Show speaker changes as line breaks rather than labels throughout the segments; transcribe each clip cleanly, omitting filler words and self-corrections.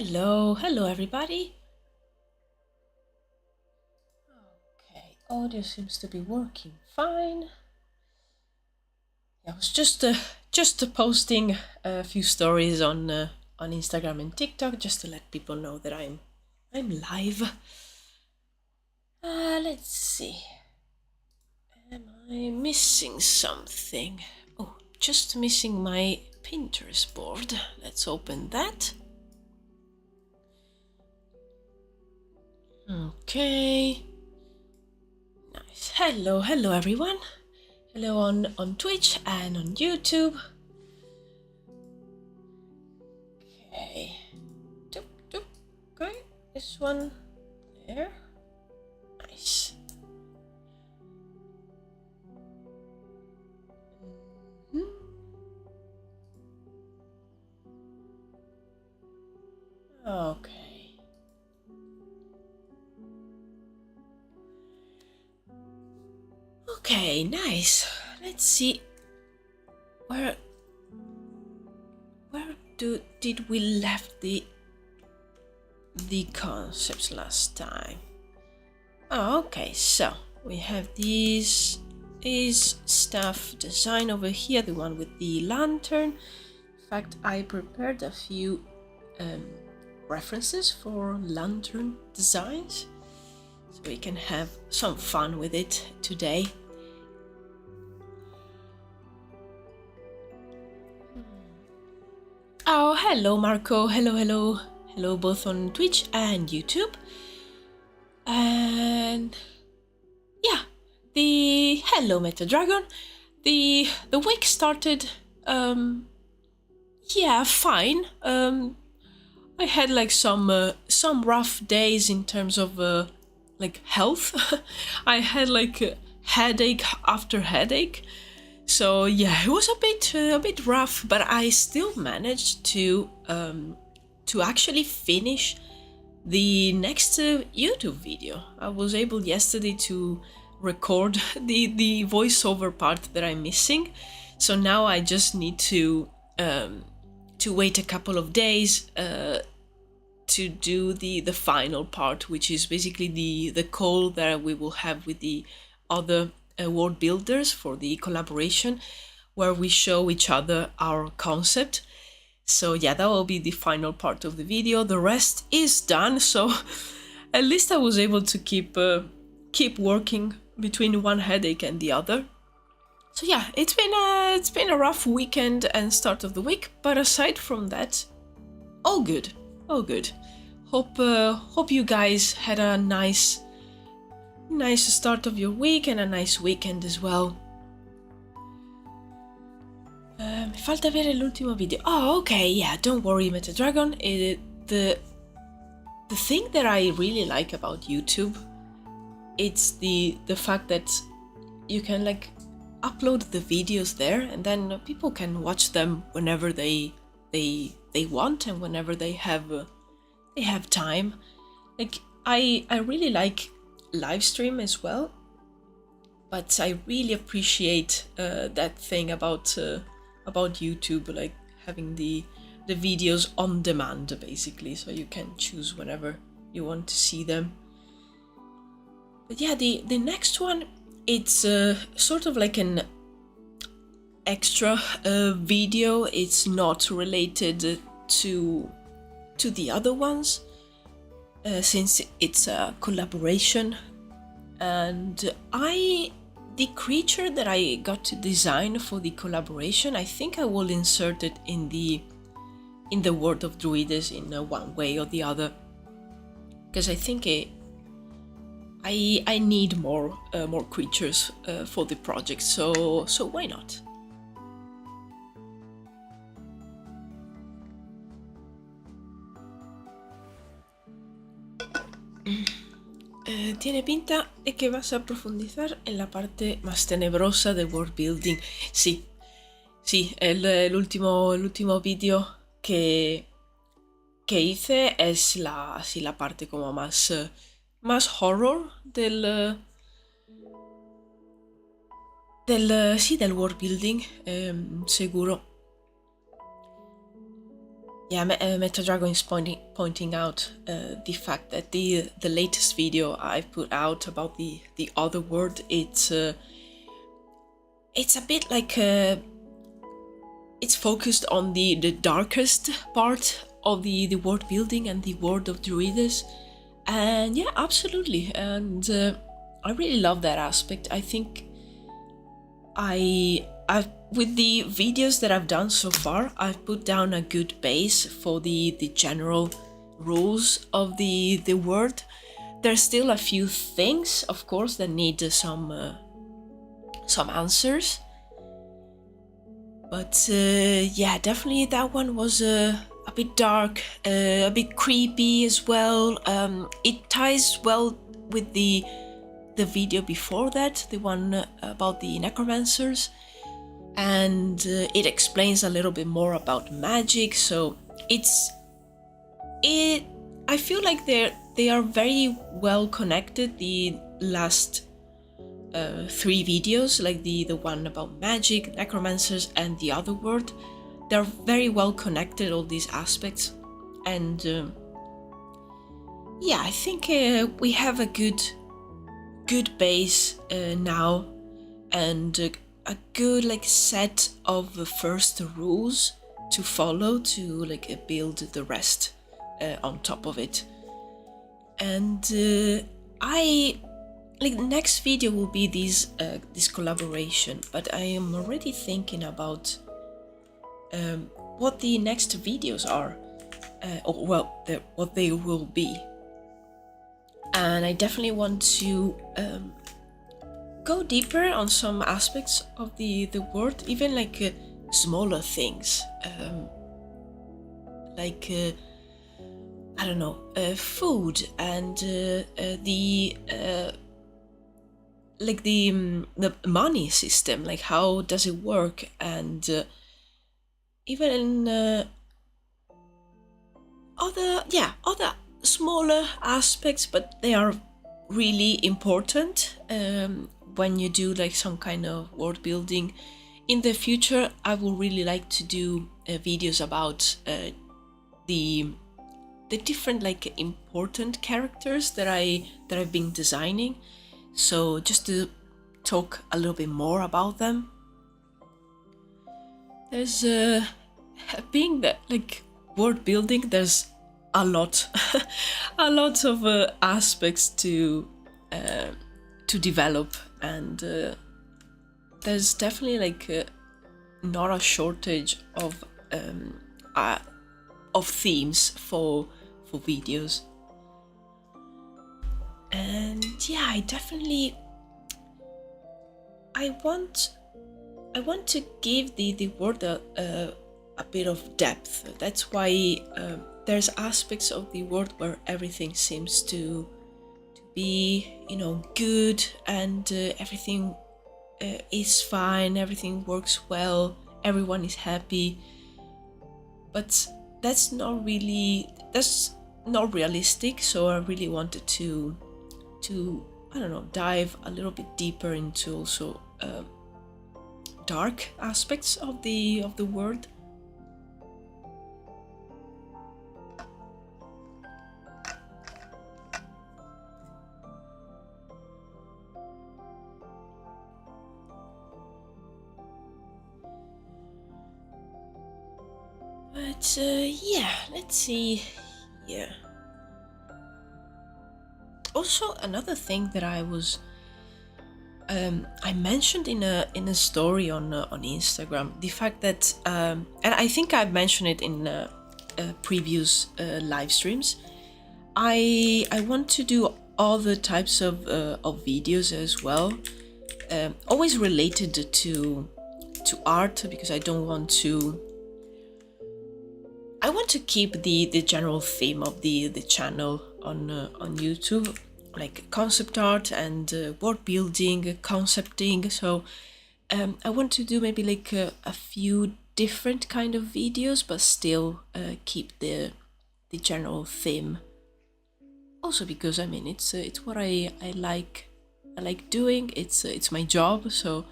Hello everybody. Okay, audio seems to be working fine. I was just posting a few stories on Instagram and TikTok just to let people know that I'm live. Let's see. Am I missing something? Oh, just missing my Pinterest board. Let's open that. Okay. Nice. Hello everyone. Hello on Twitch and on YouTube. Okay. Okay. This one there. Nice. Okay. Okay, nice. Let's see. Where did we left the concepts last time? Oh, okay. So we have these stuff design over here, the one with the lantern. In fact, I prepared a few references for lantern designs, so we can have some fun with it today. Oh, hello Marco, hello both on Twitch and YouTube. And yeah, hello Meta Dragon. The week started yeah, fine. I had like some rough days in terms of like health. I had like a headache after headache. So yeah, it was a bit rough, but I still managed to actually finish the next YouTube video. I was able yesterday to record the voiceover part that I'm missing. So now I just need to wait a couple of days to do the final part, which is basically the call that we will have with the other world builders for the collaboration, where we show each other our concept. So yeah, that will be the final part of the video. The rest is done, so at least I was able to keep working between one headache and the other. So yeah, it's been a rough weekend and start of the week, but aside from that, all good. Hope you guys had a nice start of your week and a nice weekend as well. Mi falta vedere l'ultimo video. Oh, okay, yeah, don't worry, Meta Dragon. The thing that I really like about YouTube, it's the fact that you can like upload the videos there, and then people can watch them whenever they want and whenever they have time. Like I really like live stream as well, but I really appreciate that thing about YouTube, like having the videos on demand basically, so you can choose whenever you want to see them. But yeah, the next one, it's sort of like an extra video. It's not related to the other ones, since it's a collaboration. And the creature that I got to design for the collaboration, I think I will insert it in the world of Druwides in one way or the other. because I think I need more creatures for the project, so why not? Tiene pinta de que vas a profundizar en la parte más tenebrosa del world building. Sí, el último vídeo que hice es la parte como más horror del world building, seguro. Yeah, Meta Dragon is pointing out the fact that the latest video I put out about the otherworld, it's a bit like it's focused on the darkest part of the world building and the world of Druwides, and yeah, absolutely, and I really love that aspect. I think I've with the videos that I've done so far, I've put down a good base for the general rules of the world. There's still a few things, of course, that need some answers. But yeah, definitely that one was a bit dark, a bit creepy as well. It ties well with the video before that, the one about the necromancers. And it explains a little bit more about magic, so I feel like they are very well connected. The last 3 videos, like the one about magic, necromancers, and the otherworld, they're very well connected, all these aspects. And yeah, I think we have a good base now, and a good like set of first rules to follow to like build the rest on top of it. And I like the next video will be this collaboration, but I am already thinking about what the next videos are, or well, what they will be. And I definitely want to go deeper on some aspects of the world, even like smaller things, like I don't know, food and the money system, like how does it work, and even other smaller aspects, but they are really important when you do like some kind of world building. In the future, I would really like to do videos about the different like important characters that I've been designing. So just to talk a little bit more about them. There's being that like world building, there's a lot of aspects to develop, and there's definitely like not a shortage of themes for videos. And yeah, I want to give the world a bit of depth. That's why there's aspects of the world where everything seems to be, good, and everything is fine, everything works well, everyone is happy. But that's not realistic, so I really wanted to I don't know, dive a little bit deeper into also dark aspects of the world. But yeah, let's see here. Also, another thing that I mentioned in a story on Instagram, the fact that and I think I've mentioned it in previous live streams, I want to do other types of videos as well, always related to art, because I don't want to. I want to keep the general theme of the channel on YouTube, like concept art and world building, concepting. So I want to do maybe like a few different kind of videos, but still keep the general theme. Also because I mean it's what I like doing. It's my job, so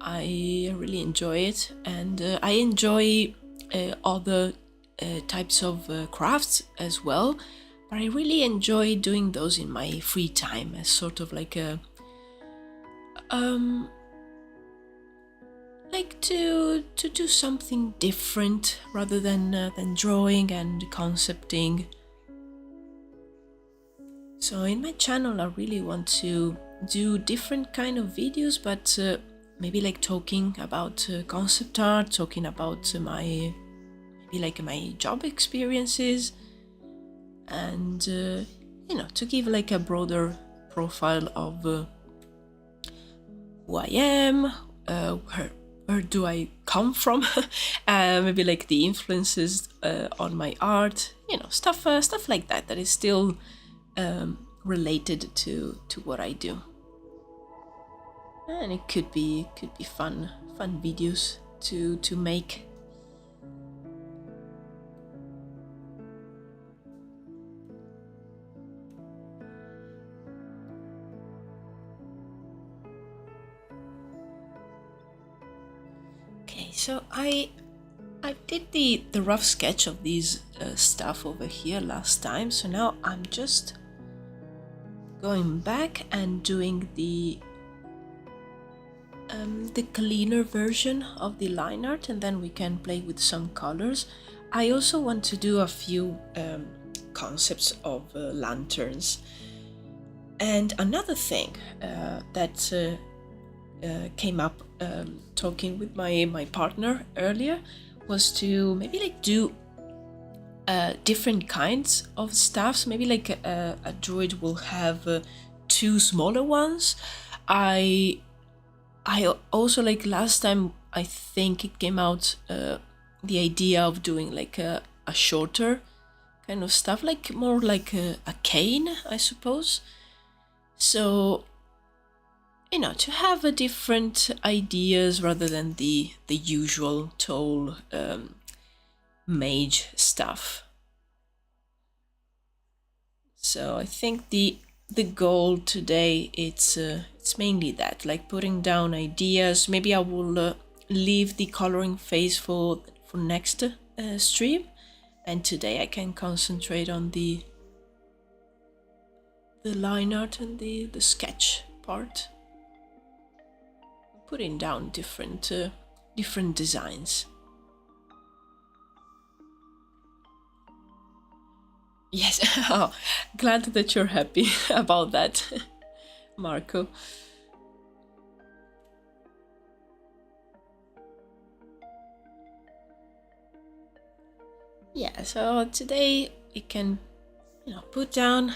I really enjoy it, and I enjoy other types of crafts as well. But I really enjoy doing those in my free time as sort of like a like to do something different rather than drawing and concepting. So in my channel I really want to do different kind of videos, but maybe like talking about concept art, talking about my maybe like my job experiences, and you know, to give like a broader profile of who I am, where do I come from, maybe like the influences on my art, you know, stuff like that that is still related to what I do. And it could be fun videos to make. Okay, so I did the rough sketch of these stuff over here last time, so now I'm just going back and doing the cleaner version of the line art, and then we can play with some colors. I also want to do a few concepts of lanterns. And another thing that came up talking with my partner earlier was to maybe like do different kinds of stuffs. Maybe like a druid will have two smaller ones. I also, like last time, I think it came out the idea of doing like a shorter kind of stuff, like more like a cane, I suppose. So, you know, to have a different ideas rather than the usual tall mage stuff. So I think the goal today it's mainly that, like putting down ideas. Maybe I will leave the coloring phase for next stream, and today I can concentrate on the line art and the sketch part, putting down different designs. Yes, oh, glad that you're happy about that, Marco. Yeah, so today you can, you know, put down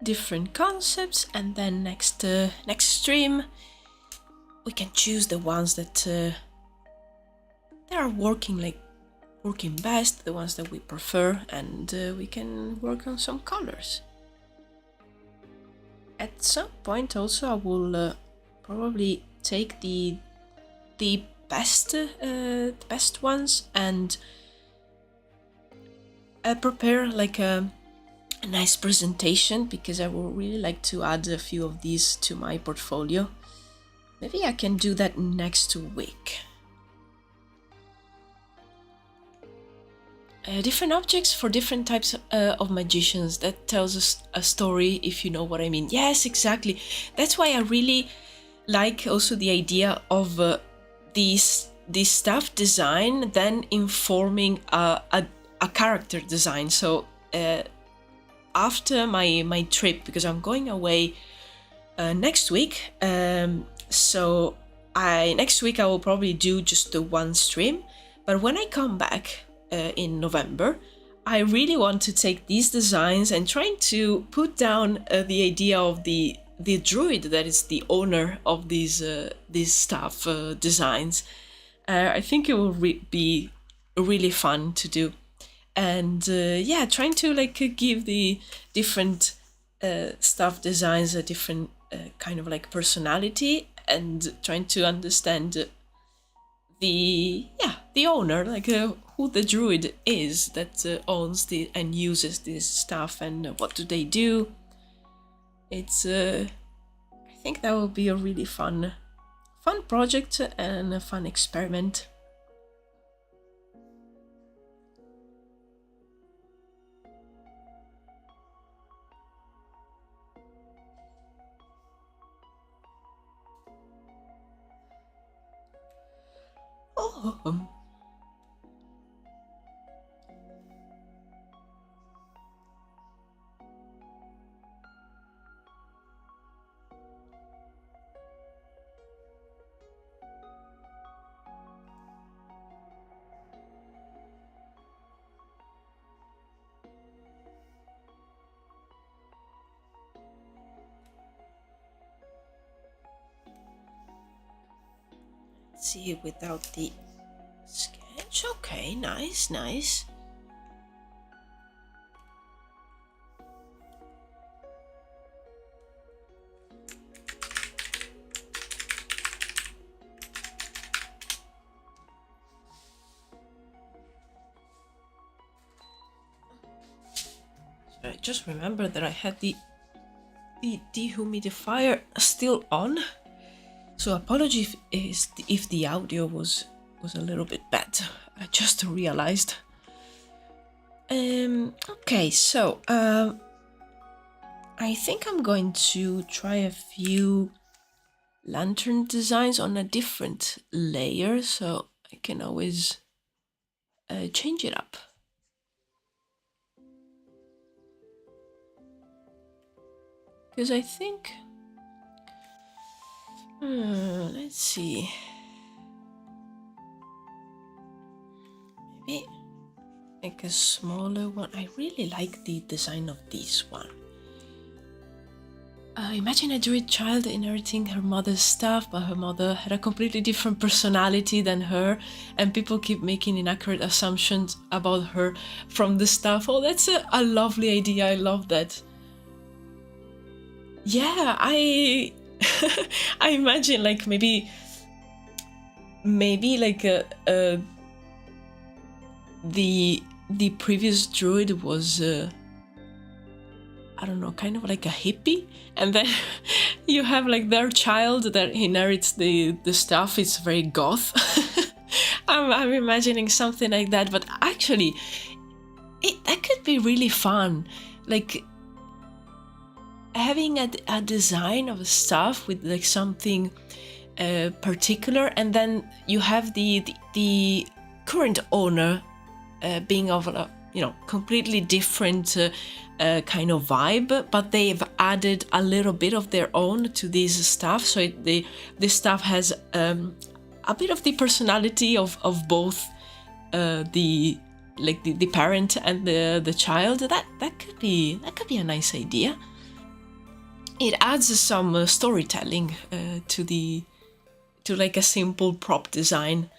different concepts, and then next stream we can choose the ones that they are working best, the ones that we prefer, and we can work on some colors. At some point also I will probably take the best ones and prepare like a nice presentation, because I would really like to add a few of these to my portfolio. Maybe I can do that next week. Different objects for different types of magicians. That tells us a story, if you know what I mean. Yes, exactly. That's why I really like also the idea of this stuff design then informing a character design. So after my trip, because I'm going away next week, so next week I will probably do just the one stream, but when I come back in November, I really want to take these designs and trying to put down the idea of the druid that is the owner of these stuff designs. I think it will be really fun to do, and yeah, trying to like give the different stuff designs a different kind of like personality, and trying to understand the owner, like who the druid is that owns the and uses this stuff, and what do they do. It's I think that will be a really fun project and a fun experiment. Oh, let's see, without the sketch. Okay, nice, nice. I just remember that I had the dehumidifier still on, so apologies if the audio was a little bit bad. I just realized. Okay, so I think I'm going to try a few lantern designs on a different layer, so I can always change it up. Because I think, let's see, maybe make a smaller one. I really like the design of this one. Imagine a druid child inheriting her mother's stuff, but her mother had a completely different personality than her, and people keep making inaccurate assumptions about her from the stuff. Oh, that's a lovely idea. I love that. Yeah, I I imagine like maybe like the previous druid was I don't know, kind of like a hippie, and then you have like their child that inherits the stuff. It's very goth. I'm imagining something like that, but actually that could be really fun, like having a design of stuff with like something particular, and then you have the current owner being of a completely different kind of vibe, but they've added a little bit of their own to this stuff, so this stuff has a bit of the personality of both the parent and the child. That could be a nice idea. It adds some storytelling to like a simple prop design.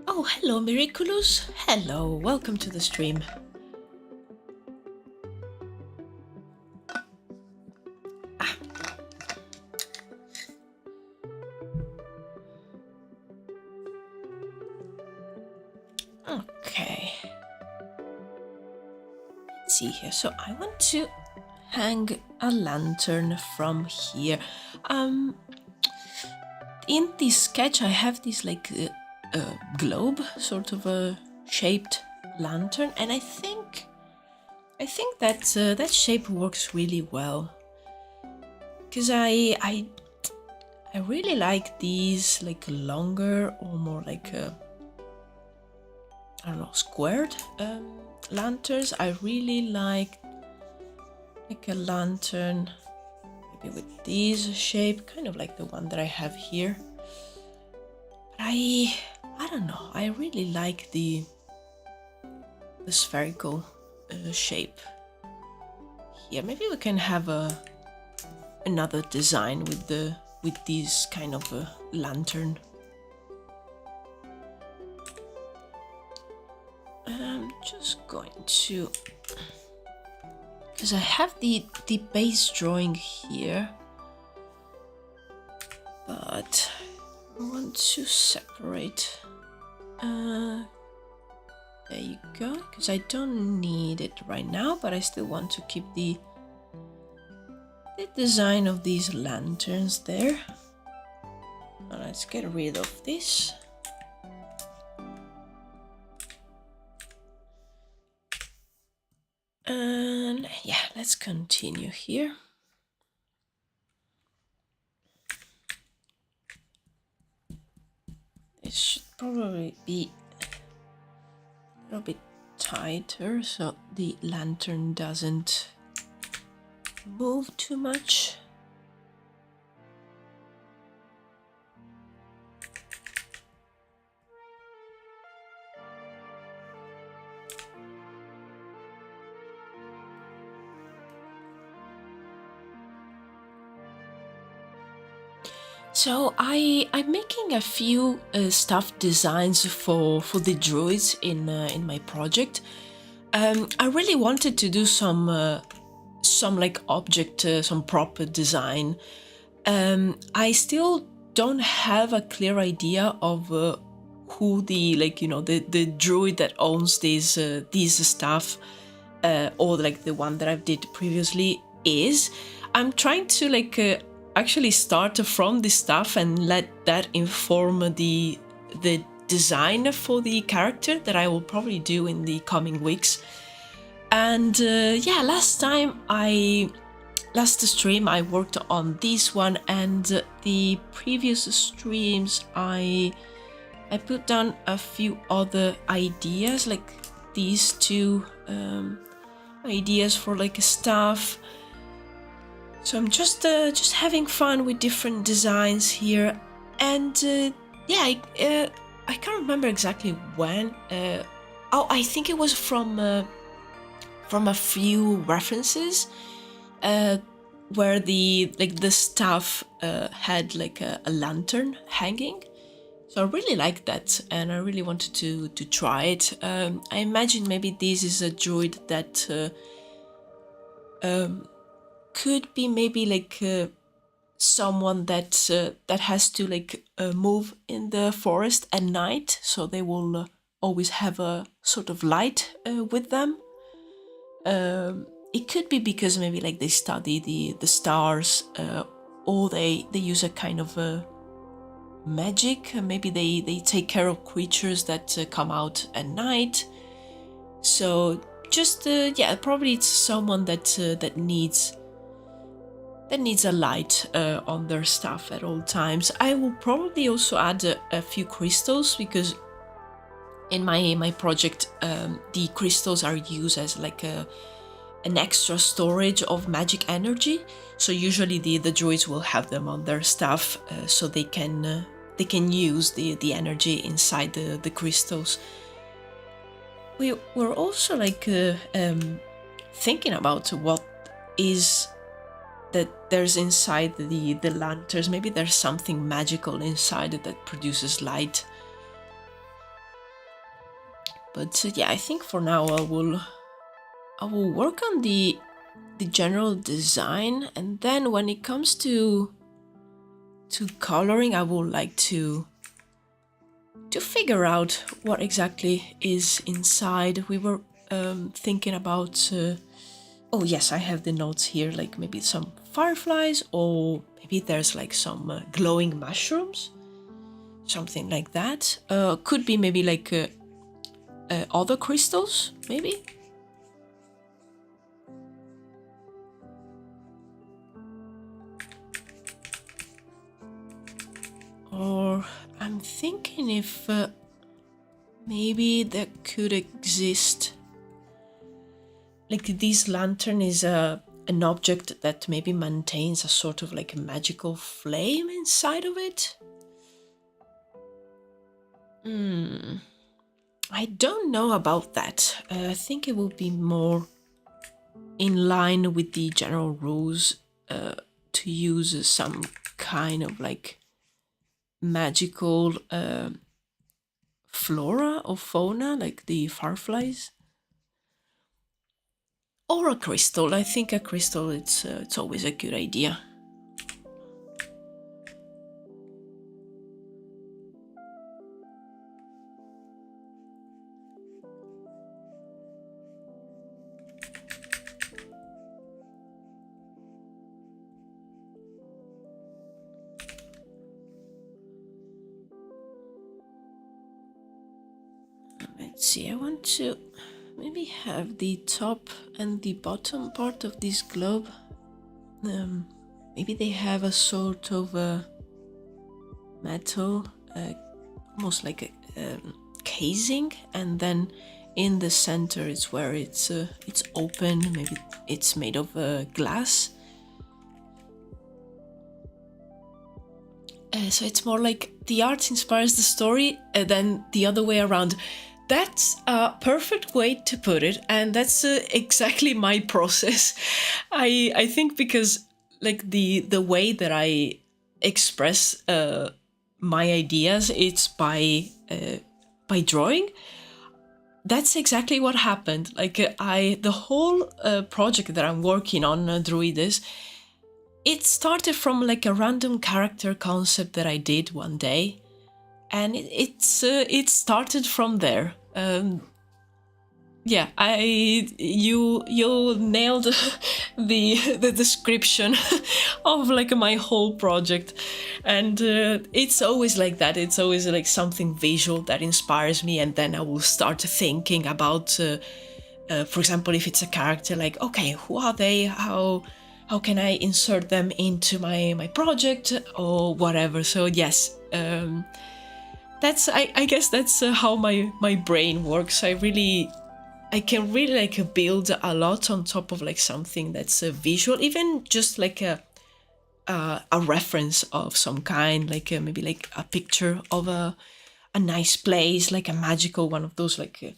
Oh, hello, Miraculous. Hello, welcome to the stream. Okay. Let's see here. So I want to hang a lantern from here. In this sketch, I have this like globe, sort of a shaped lantern, and I think that that shape works really well. Because I really like these like longer or more like I don't know, squared lanterns. I really like a lantern maybe with this shape, kind of like the one that I have here. But I don't know, I really like the spherical shape here. Maybe we can have another design with this kind of a lantern. I'm just going to, because I have the base drawing here, but I want to separate. There you go, because I don't need it right now, but I still want to keep the design of these lanterns there. Now let's get rid of this. And yeah, let's continue here. It should probably be a little bit tighter so the lantern doesn't move too much. So I'm making a few stuffed designs for the druids in my project. I really wanted to do some like object, some proper design. I still don't have a clear idea of who the the druid that owns these stuff, or like the one that I did previously is. I'm trying to actually start from this stuff and let that inform the design for the character that I will probably do in the coming weeks. And yeah, last stream I worked on this one, and the previous streams I put down a few other ideas, like these two ideas for like stuff. So I'm just having fun with different designs here, and yeah, I can't remember exactly when. Oh, I think it was from a few references where the staff had like a lantern hanging. So I really liked that, and I really wanted to try it. I imagine maybe this is a druid that could be maybe like someone that has to move in the forest at night, so they will always have a sort of light with them. It could be because maybe like they study the stars, or they use a kind of magic. Maybe they take care of creatures that come out at night. So just yeah, probably it's someone that needs a light on their stuff at all times. I will probably also add a few crystals, because in my project the crystals are used as like an extra storage of magic energy. So usually the druids will have them on their stuff, so they can use the energy inside the crystals. We were also thinking about what is that there's inside the lanterns. Maybe there's something magical inside that produces light. But yeah, I think for now I will work on the general design, and then when it comes to coloring, I would like to figure out what exactly is inside. We were thinking about oh yes, I have the notes here, like maybe some fireflies, or maybe there's like some glowing mushrooms, something like that. Could be maybe like other crystals, maybe. Or I'm thinking if maybe there could exist, like this lantern is an object that maybe maintains a sort of like a magical flame inside of it. I don't know about that. I think it will be more in line with the general rules to use some kind of like magical flora or fauna, like the fireflies, or a crystal. I think a crystal, it's always a good idea. Let's see, I want to maybe have the top and the bottom part of this globe. Maybe they have a sort of metal, almost like a casing, and then in the center it's where it's open. Maybe it's made of glass. So it's more like the art inspires the story, and then the other way around. That's a perfect way to put it, and that's exactly my process. I think because like the way that I express my ideas, it's by drawing. That's exactly what happened. Like the whole project that I'm working on, Druwides, it started from like a random character concept that I did one day, and it started from there. Yeah, you nailed the description of like my whole project, and it's always like that. It's always like something visual that inspires me, and then I will start thinking about, for example, if it's a character, like okay, who are they? How can I insert them into my project or whatever? So yes. That's I guess that's how my brain works. I can really like build a lot on top of like something that's visual, even just like a reference of some kind, like maybe like a picture of a nice place, like a magical one of those like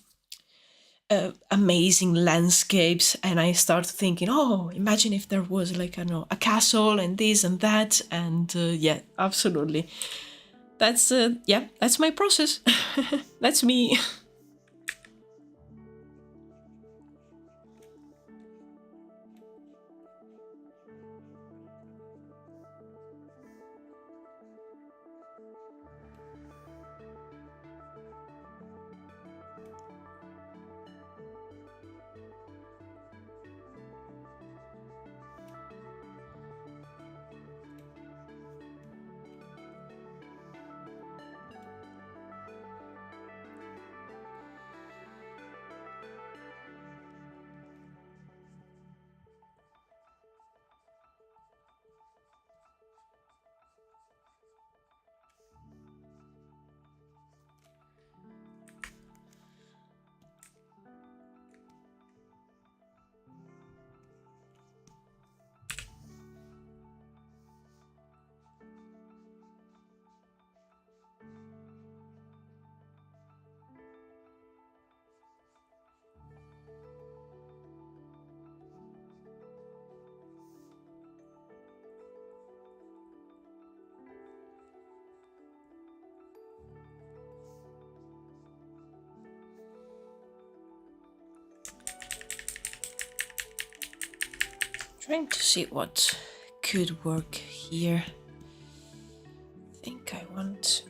amazing landscapes, and I start thinking, oh, imagine if there was like, I don't know, a castle and this and that, and yeah, absolutely. That's yeah, that's my process. That's me. Trying to see what could work here. I think I want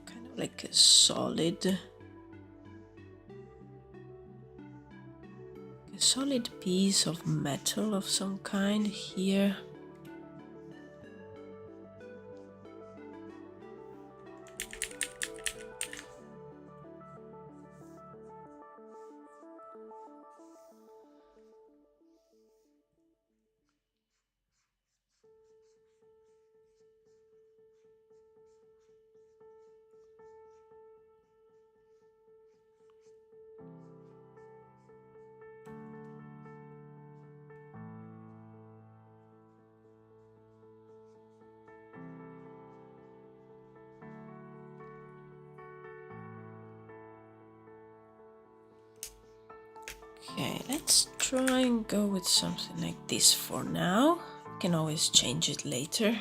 kind of like a solid piece of metal of some kind here. Okay, let's try and go with something like this for now. We can always change it later.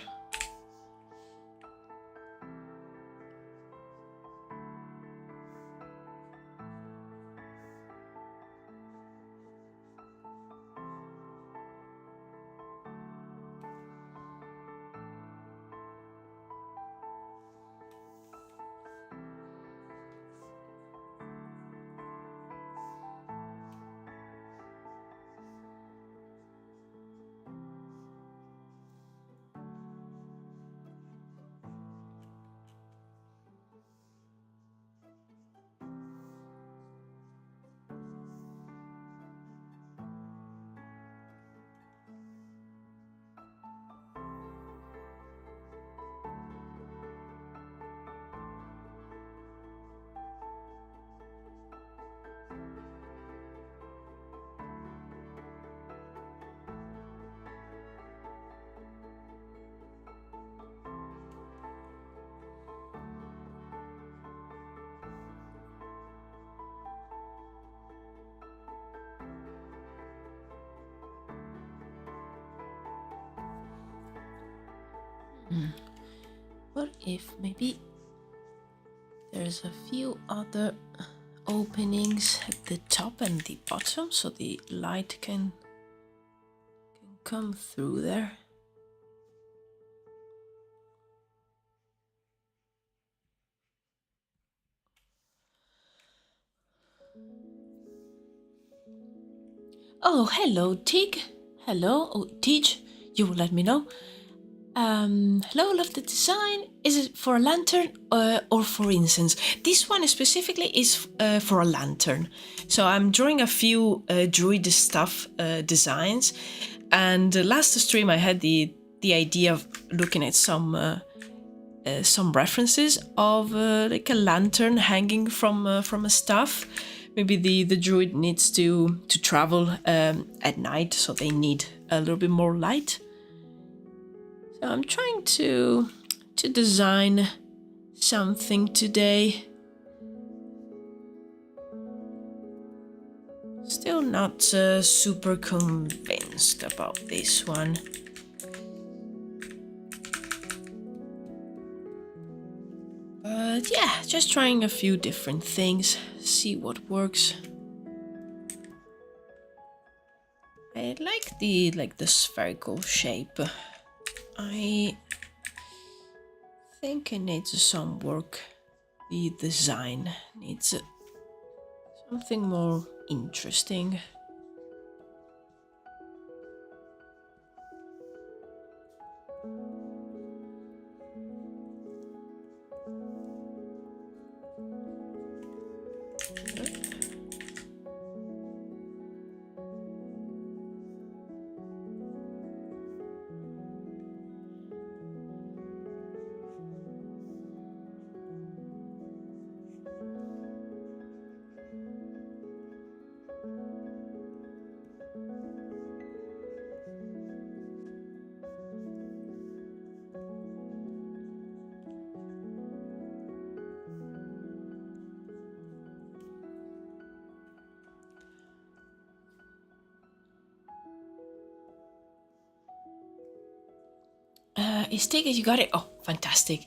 What if maybe there's a few other openings at the top and the bottom so the light can come through there? Oh, hello, Tig. Hello, oh, Tig, you will let me know. Hello, love the design. Is it for a lantern or for incense? This one specifically is for a lantern. So I'm drawing a few druid stuff designs, and last stream I had the idea of looking at some references of like a lantern hanging from a staff. Maybe the druid needs to travel at night, so they need a little bit more light. So I'm trying to design something today. Still not super convinced about this one. But yeah, just trying a few different things, see what works. I like the spherical shape. I think it needs some work. The design needs something more interesting. Is Ticket, you got it? Oh, fantastic.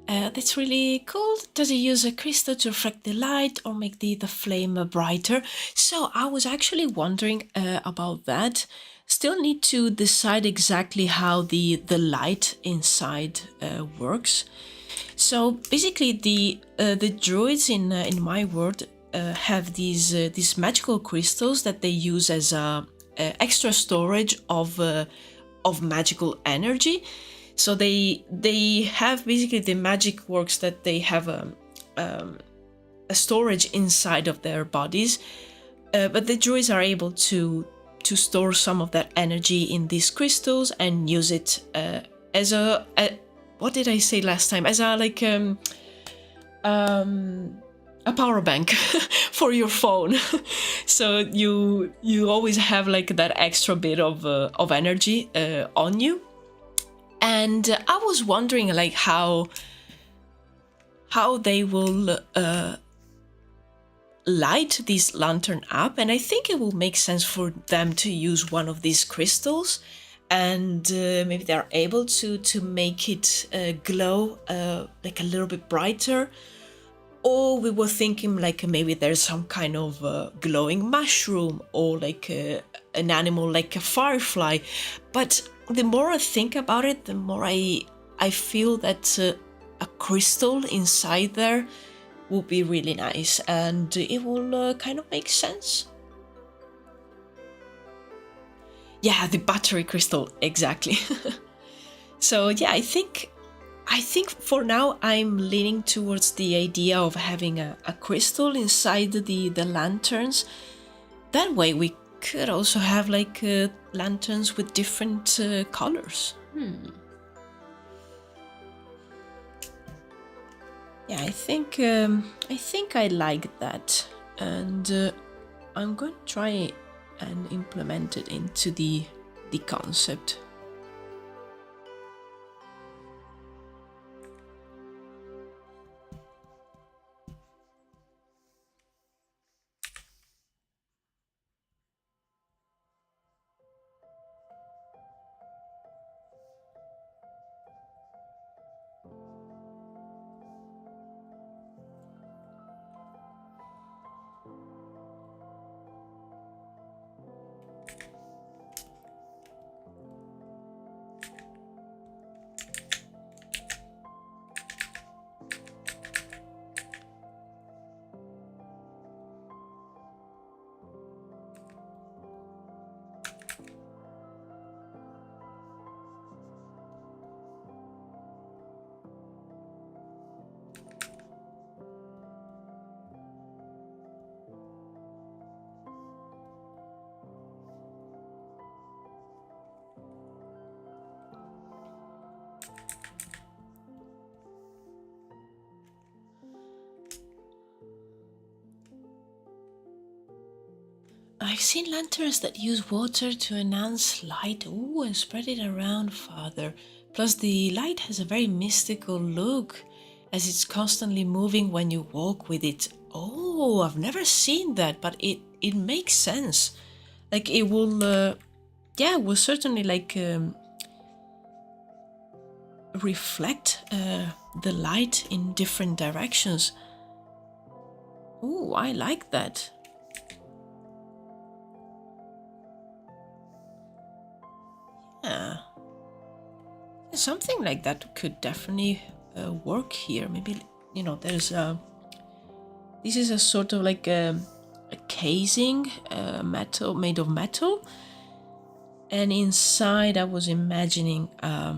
That's really cool. Does it use a crystal to reflect the light or make the flame brighter? So I was actually wondering about that. Still need to decide exactly how the light inside works. So basically, the druids in my world have these magical crystals that they use as extra storage of magical energy. So they have basically the magic works that they have a storage inside of their bodies, but the druids are able to store some of that energy in these crystals and use it as a what did I say last time? As a like a power bank for your phone. So you always have like that extra bit of energy on you. And I was wondering like how they will light this lantern up, and I think it will make sense for them to use one of these crystals, and maybe they're able to make it glow like a little bit brighter. Or we were thinking like maybe there's some kind of glowing mushroom, or like an animal like a firefly. But the more I think about it, the more I feel that a crystal inside there will be really nice, and it will kind of make sense. Yeah, the battery crystal, exactly. So yeah, I think for now I'm leaning towards the idea of having a crystal inside the lanterns. That way we could also have like lanterns with different colors. Yeah, I think I like that, and I'm going to try and implement it into the concept. I've seen lanterns that use water to enhance light, ooh, and spread it around farther. Plus, the light has a very mystical look, as it's constantly moving when you walk with it. Oh, I've never seen that, but it makes sense. Like it will, yeah, will certainly like reflect the light in different directions. Ooh, I like that. Yeah. Something like that could definitely work here. Maybe, there's a. This is a sort of like a casing, metal made of metal, and inside I was imagining a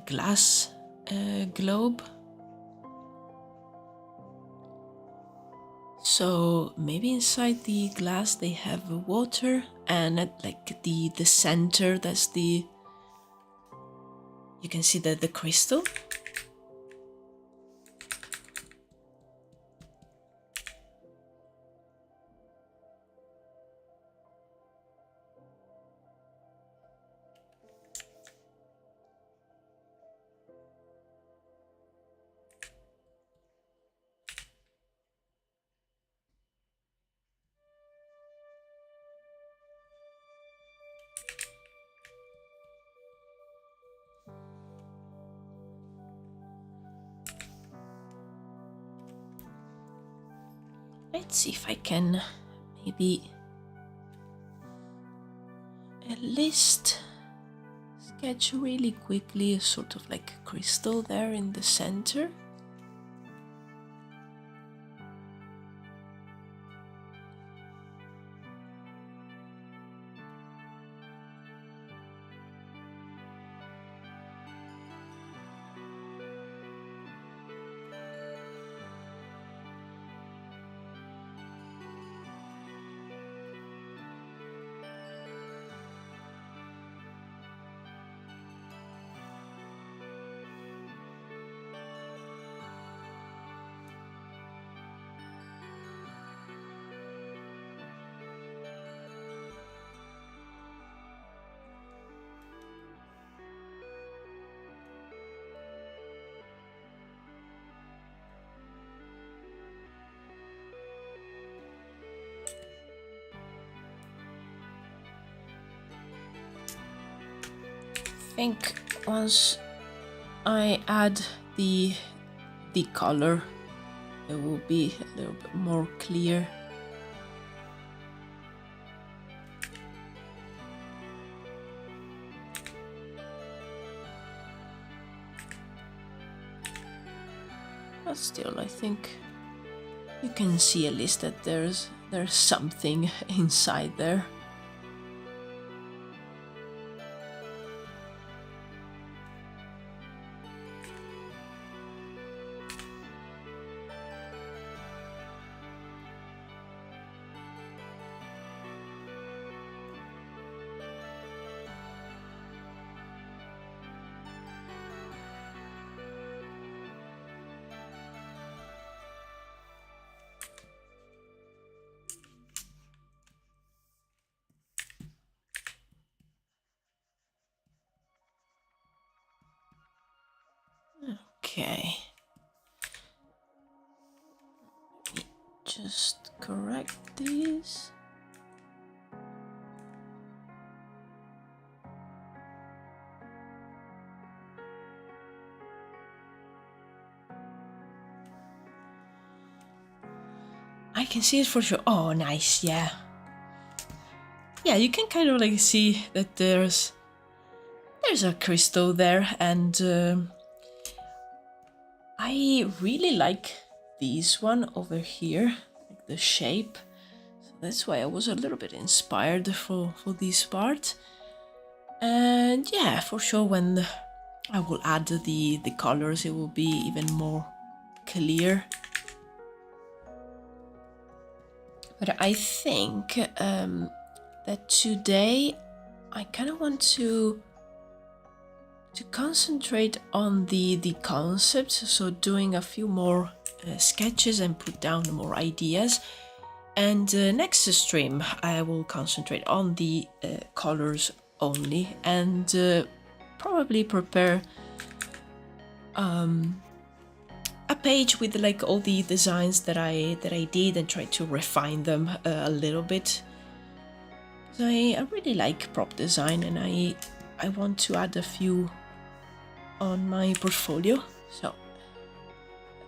glass globe. So maybe inside the glass they have water, and at like the center, that's the. You can see the crystal. Let's see if I can maybe list, sketch really quickly a sort of like crystal there in the center. I think once I add the color, it will be a little bit more clear. But still, I think you can see at least that there's something inside there. Okay. Let me just correct these. I can see it for sure. Oh, nice, yeah. Yeah, you can kind of like see that there's a crystal there, and I really like this one over here, like the shape. So that's why I was a little bit inspired for this part. And yeah, for sure when I will add the colors, it will be even more clear. But I think that today I kind of want to concentrate on the concepts, so doing a few more sketches and put down more ideas. And next stream I will concentrate on the colors only, and probably prepare a page with like all the designs that I did and try to refine them a little bit. I really like prop design, and I want to add a few on my portfolio, so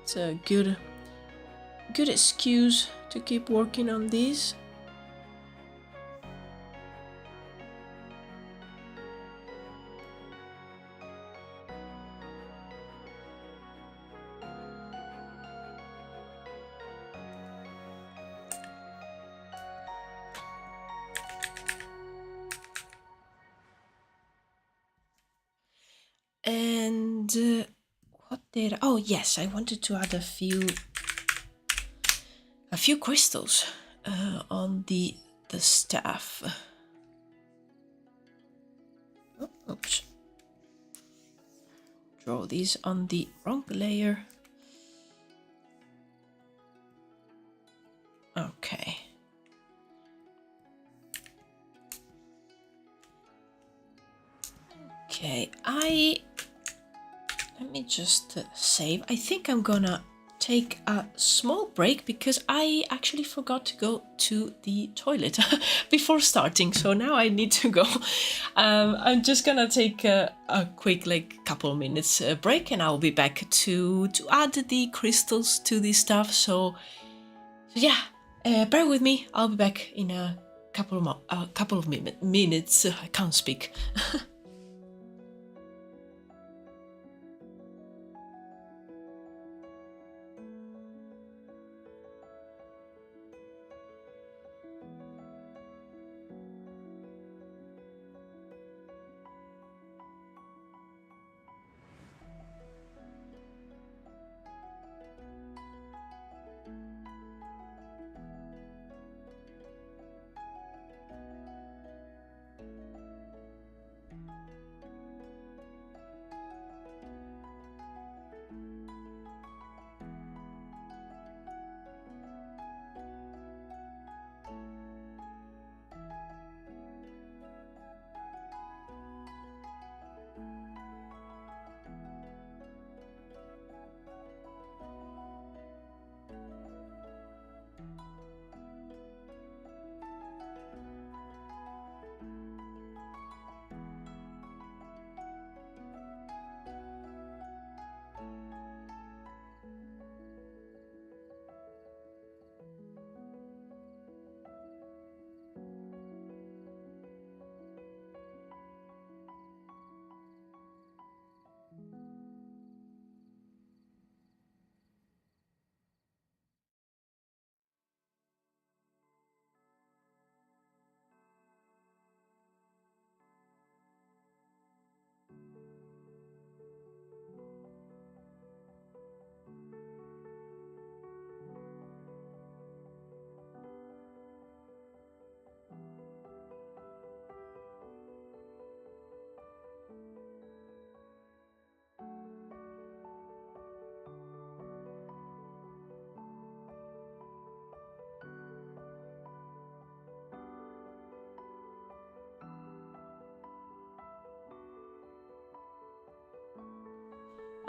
it's a good excuse to keep working on these. And what did... Oh yes, I wanted to add a few crystals on the staff. Oh, oops. Draw these on the wrong layer. Okay. Okay, let me just save. I think I'm gonna take a small break because I actually forgot to go to the toilet before starting, so now I need to go. I'm just gonna take a quick, like, couple minutes break, and I'll be back to add the crystals to this stuff. So yeah, bear with me. I'll be back in a couple of minutes. I can't speak.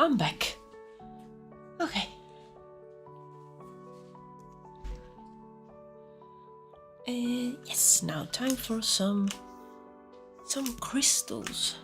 I'm back. Okay. Yes, now time for some crystals.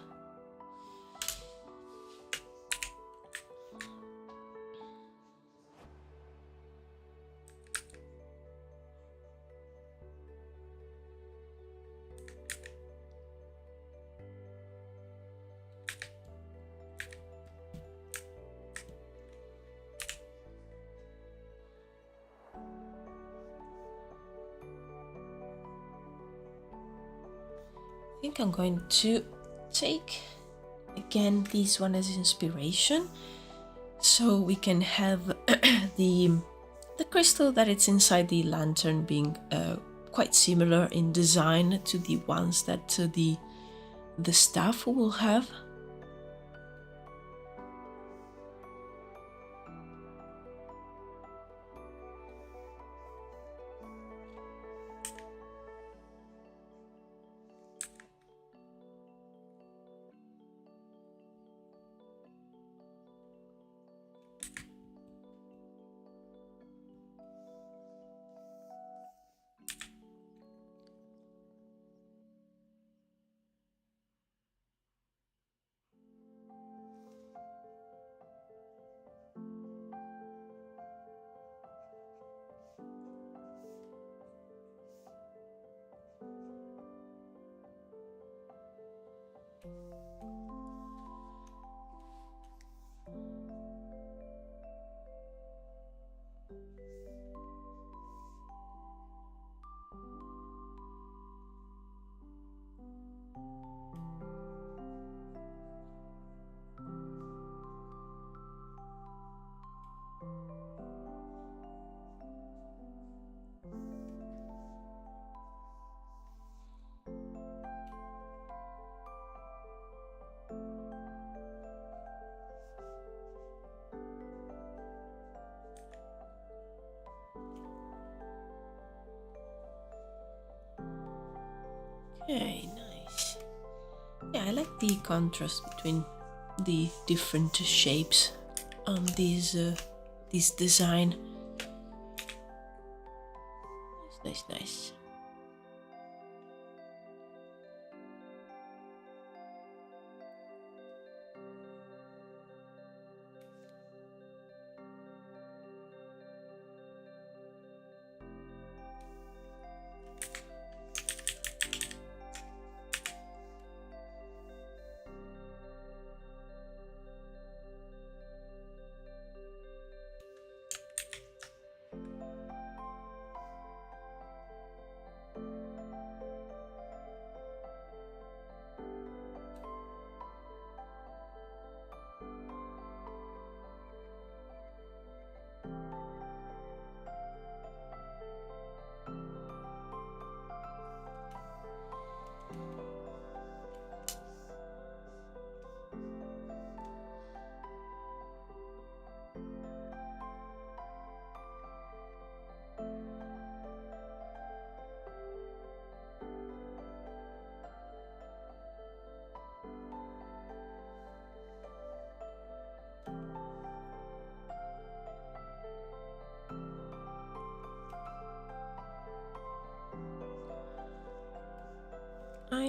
I think I'm going to take again this one as inspiration, so we can have the crystal that it's inside the lantern being quite similar in design to the ones that the staff will have. Okay, nice. Yeah, I like the contrast between the different shapes on this design. Nice, nice, nice.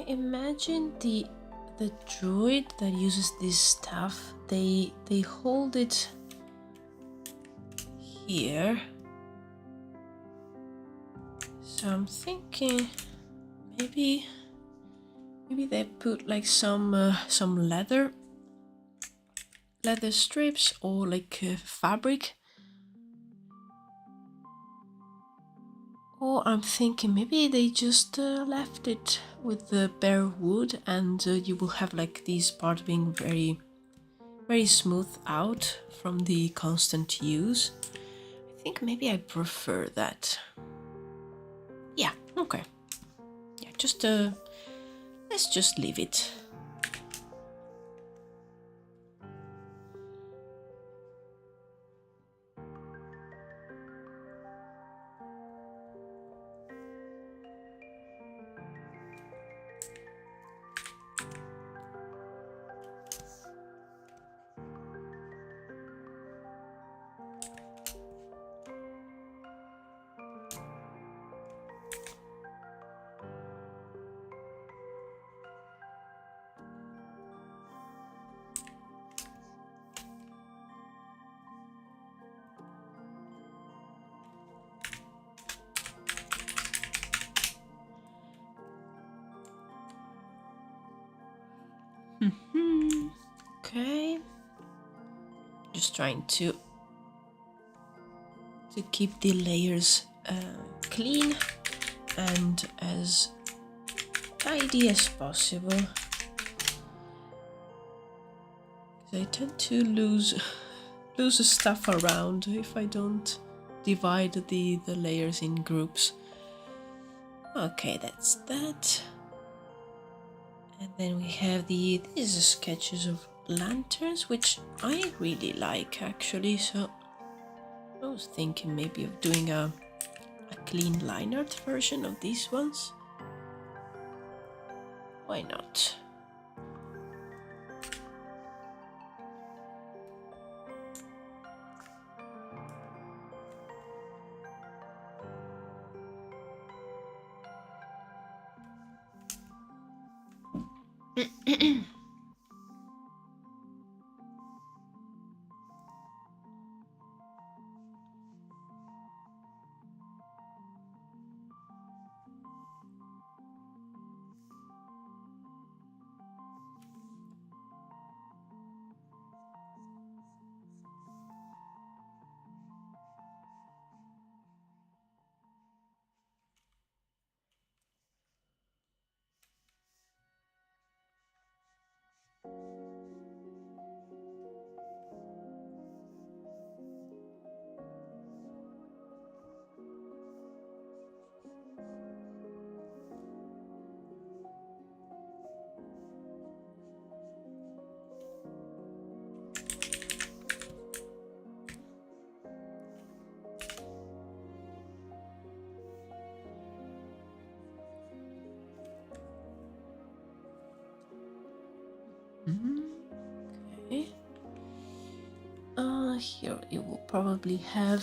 imagine the druid that uses this stuff, they hold it here. So I'm thinking maybe they put like some leather strips or like fabric. Or I'm thinking maybe they just left it with the bare wood, and you will have like these parts being very, very smooth out from the constant use. I think maybe I prefer that. Yeah, okay. Yeah, just let's just leave it. Okay. Just trying to keep the layers clean and as tidy as possible. I tend to lose stuff around if I don't divide the layers in groups. Okay, that's that. And then we have these are sketches of lanterns, which I really like actually. So I was thinking maybe of doing a clean line art version of these ones. Why not? Okay. Here you will probably have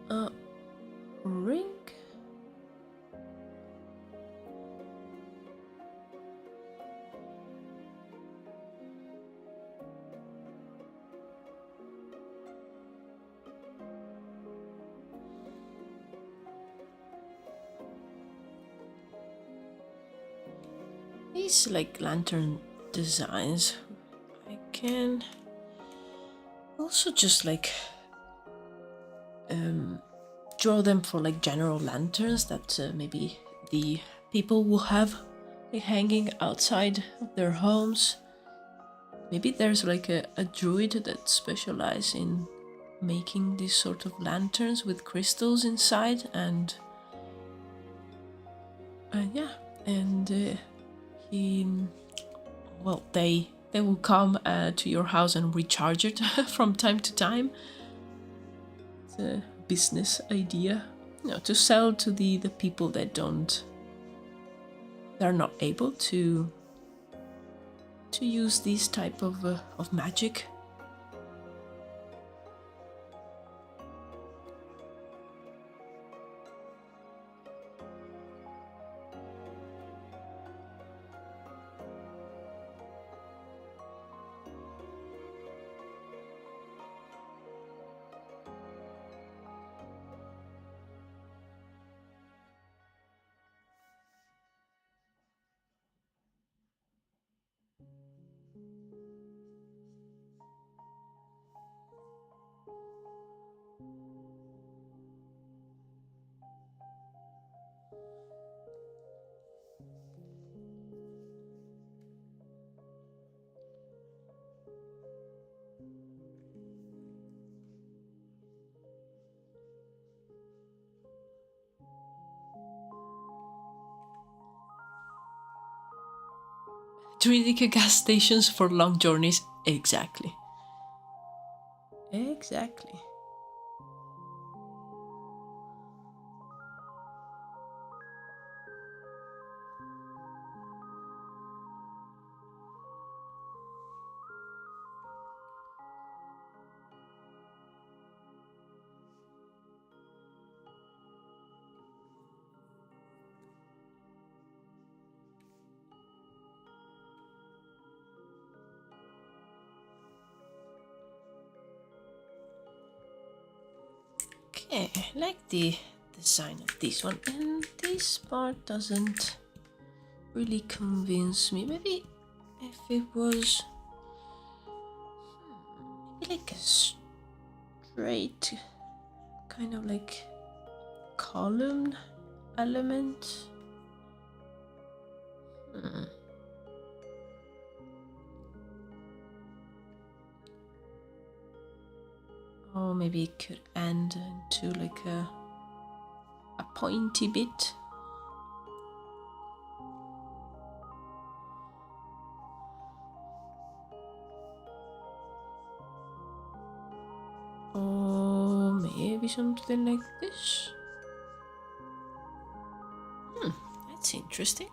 a ring. These like lantern designs, I can also just like draw them for like general lanterns that maybe the people will have like hanging outside of their homes. Maybe there's like a druid that specializes in making these sort of lanterns with crystals inside, and yeah, and he, well, they will come to your house and recharge it from time to time. It's a business idea, to sell to the people that they're not able to use these type of magic. Druidic gas stations for long journeys. Exactly. Exactly. Okay, I like the design of this one, and this part doesn't really convince me. Maybe if it was maybe like a straight kind of like column element. Or maybe it could end into like a pointy bit. Or maybe something like this. That's interesting.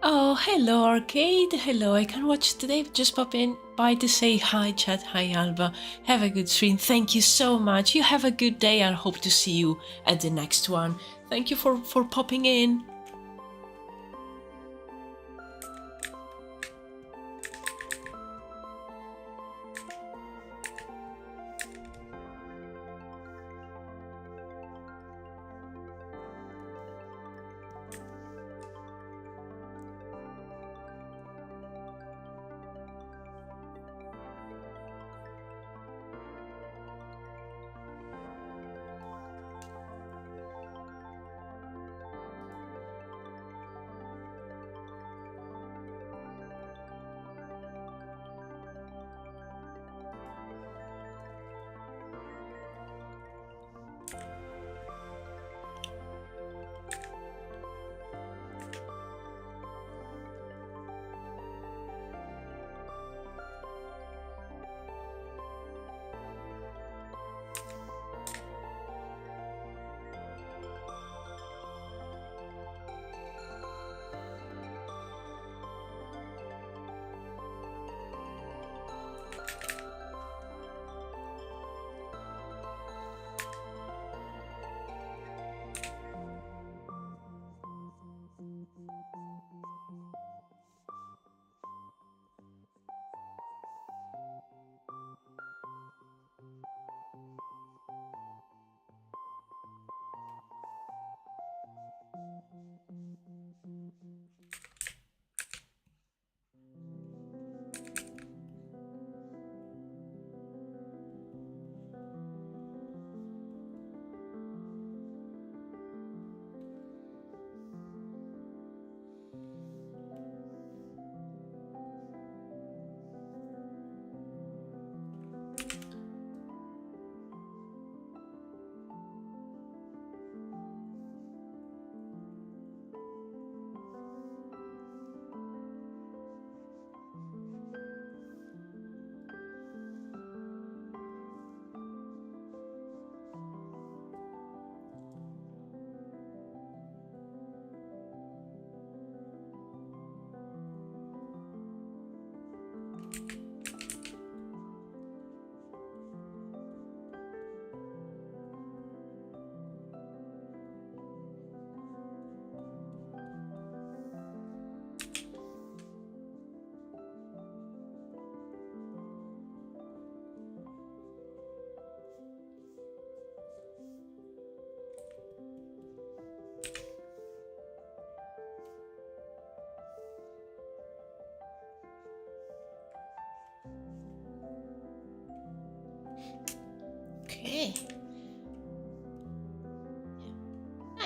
Oh, hello Arcade. Hello, I can watch today. Just pop in by to say hi, chat. Hi, Alba. Have a good stream. Thank you so much. You have a good day. I hope to see you at the next one. Thank you for popping in.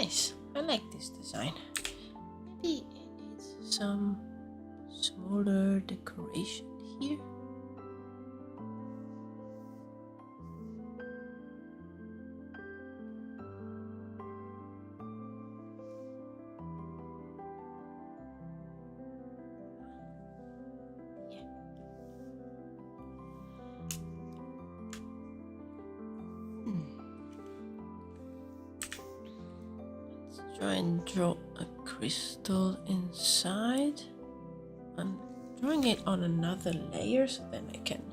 nice. I like this design. Maybe it needs some smaller decoration here. Try and draw a crystal inside. I'm drawing it on another layer so then I can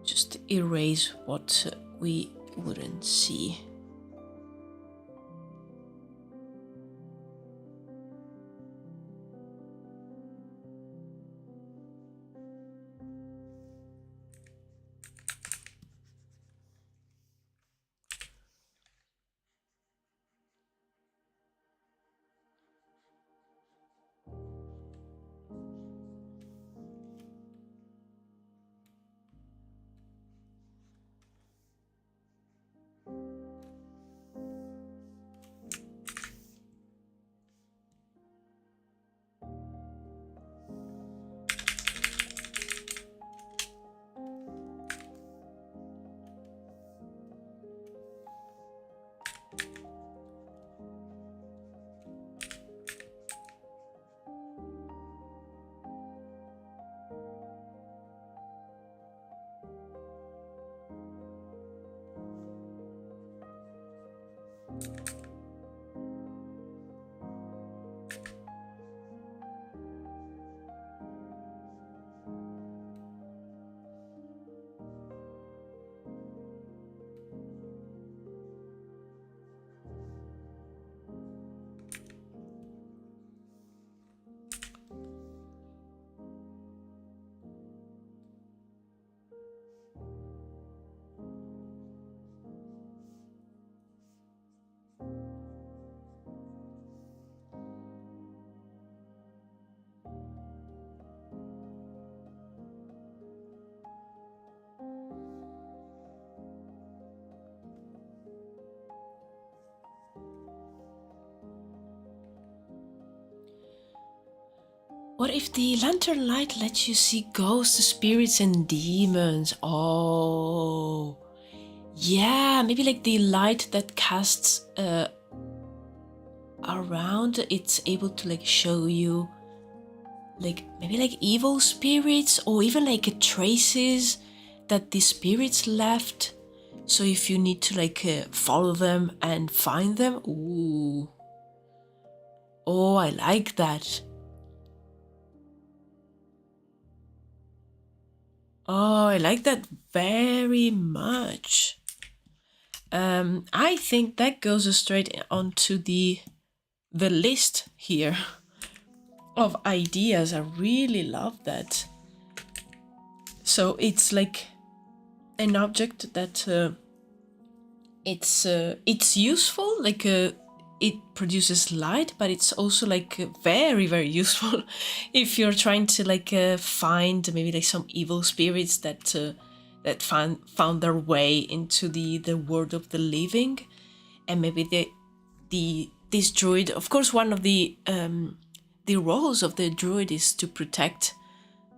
just erase what we wouldn't see. What if the lantern light lets you see ghosts, spirits, and demons? Oh, yeah, maybe like the light that casts around, it's able to like show you like maybe like evil spirits or even like traces that the spirits left. So if you need to like follow them and find them, ooh, oh, I like that. Oh, I like that very much. I think that goes straight onto the list here of ideas. I really love that. So it's like an object that it's useful, like it produces light, but it's also like very very useful if you're trying to like find maybe like some evil spirits that that found their way into the world of the living, and maybe this druid, of course, one of the roles of the druid is to protect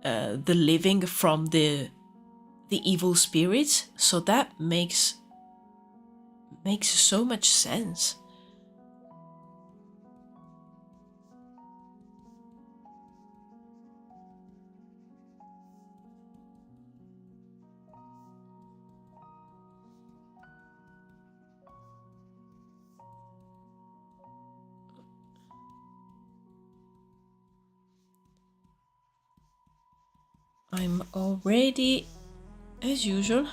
the living from the evil spirits. So that makes so much sense. I'm already, as usual,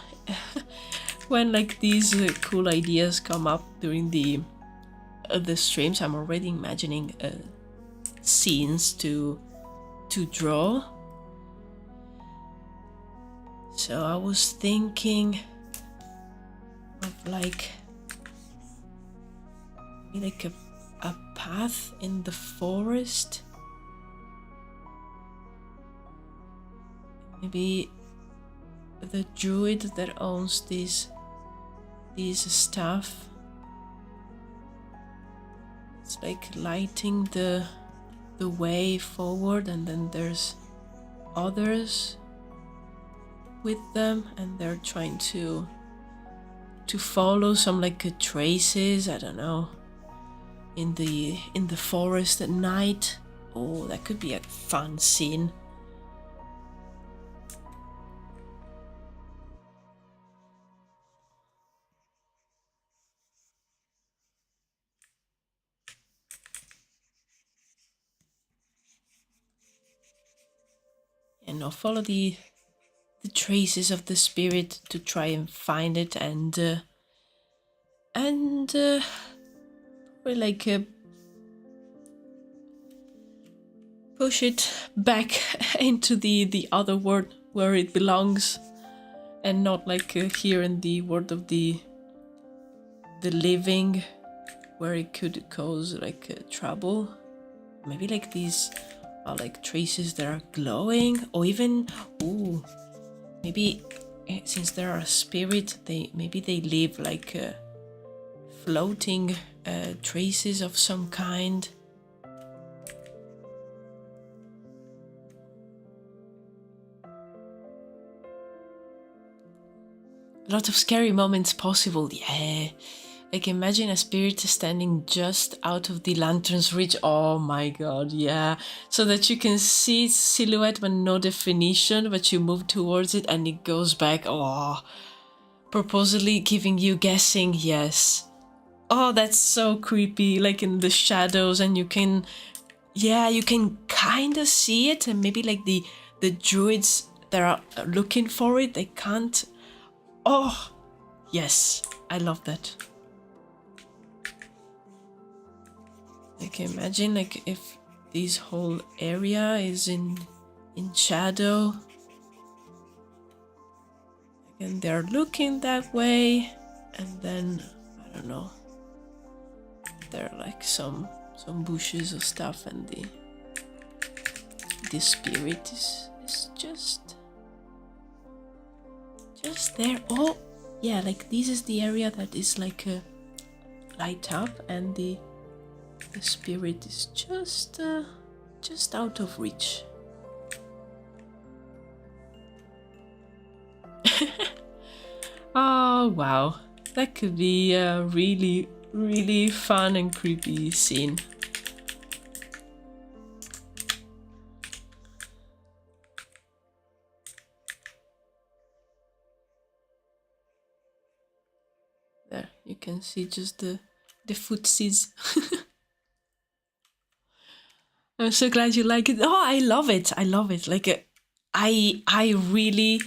when like these cool ideas come up during the streams, I'm already imagining scenes to draw. So I was thinking of like a path in the forest. Maybe the druid that owns this stuff, It's like lighting the way forward, and then there's others with them, and they're trying to follow some like traces, I don't know, in the forest at night. Oh, that could be a fun scene. And I'll follow the traces of the spirit to try and find it, and probably like push it back into the other world where it belongs, and not like here in the world of the living, where it could cause like trouble. Maybe like these are like traces that are glowing, or even, ooh, maybe since there are a spirit, maybe they leave like floating traces of some kind. A lot of scary moments possible, yeah. Like imagine a spirit standing just out of the lantern's reach. Oh my god, yeah. So that you can see its silhouette but no definition, but you move towards it and it goes back. Oh, purposely giving you guessing, yes. Oh, that's so creepy, like in the shadows, and you can, yeah, you can kind of see it, and maybe like the druids that are looking for it, they can't. Oh, yes, I love that. Like imagine like if this whole area is in shadow, and they're looking that way, and then I don't know, there are like some bushes or stuff, and the spirit is just there. Oh yeah, like this is the area that is like light up, and the spirit is just out of reach. Oh wow, that could be a really, really fun and creepy scene. There, you can see just the footsies. I'm so glad you like it. Oh, I love it. I love it. Like, I really,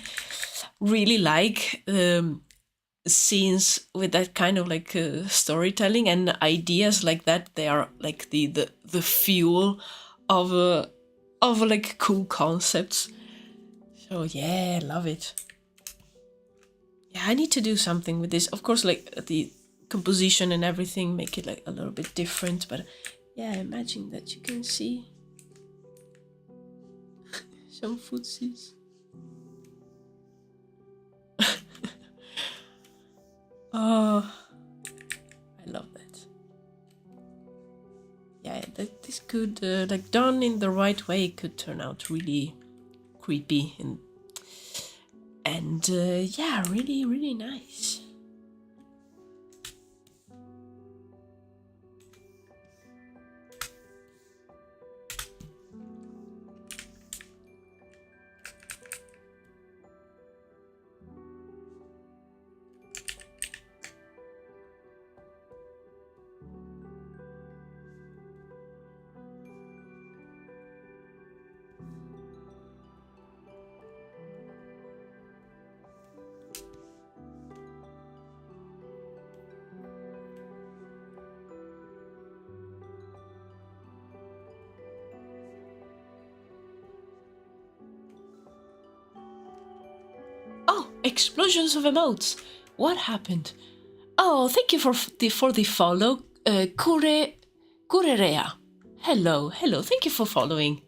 really like scenes with that kind of like storytelling, and ideas like that. They are like the fuel of like cool concepts. So yeah, love it. Yeah, I need to do something with this. Of course, like the composition and everything, make it like a little bit different, but yeah, imagine that you can see some footsies. Oh, I love that. Yeah, this could, like done in the right way, could turn out really creepy and yeah, really, really nice. Oh, explosions of emotes. What happened? Oh, thank you for the follow, Kurerea. Hello, thank you for following.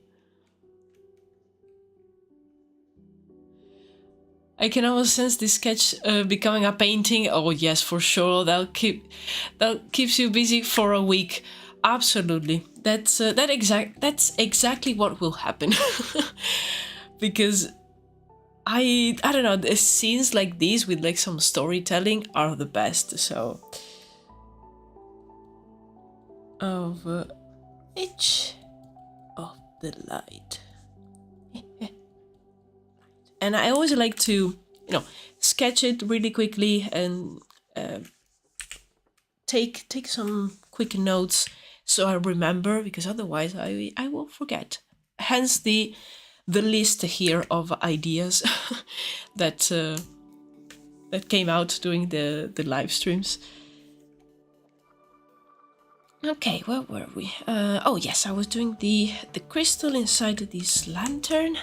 I can almost sense this sketch becoming a painting. Oh yes, for sure. That keeps you busy for a week. Absolutely. That's exactly what will happen. Because I don't know, the scenes like these with like some storytelling are the best. So of each of the light. And I always like to, sketch it really quickly and take some quick notes so I remember, because otherwise I will forget. Hence the list here of ideas that that came out during the live streams. Okay, where were we? Oh yes, I was doing the crystal inside this lantern.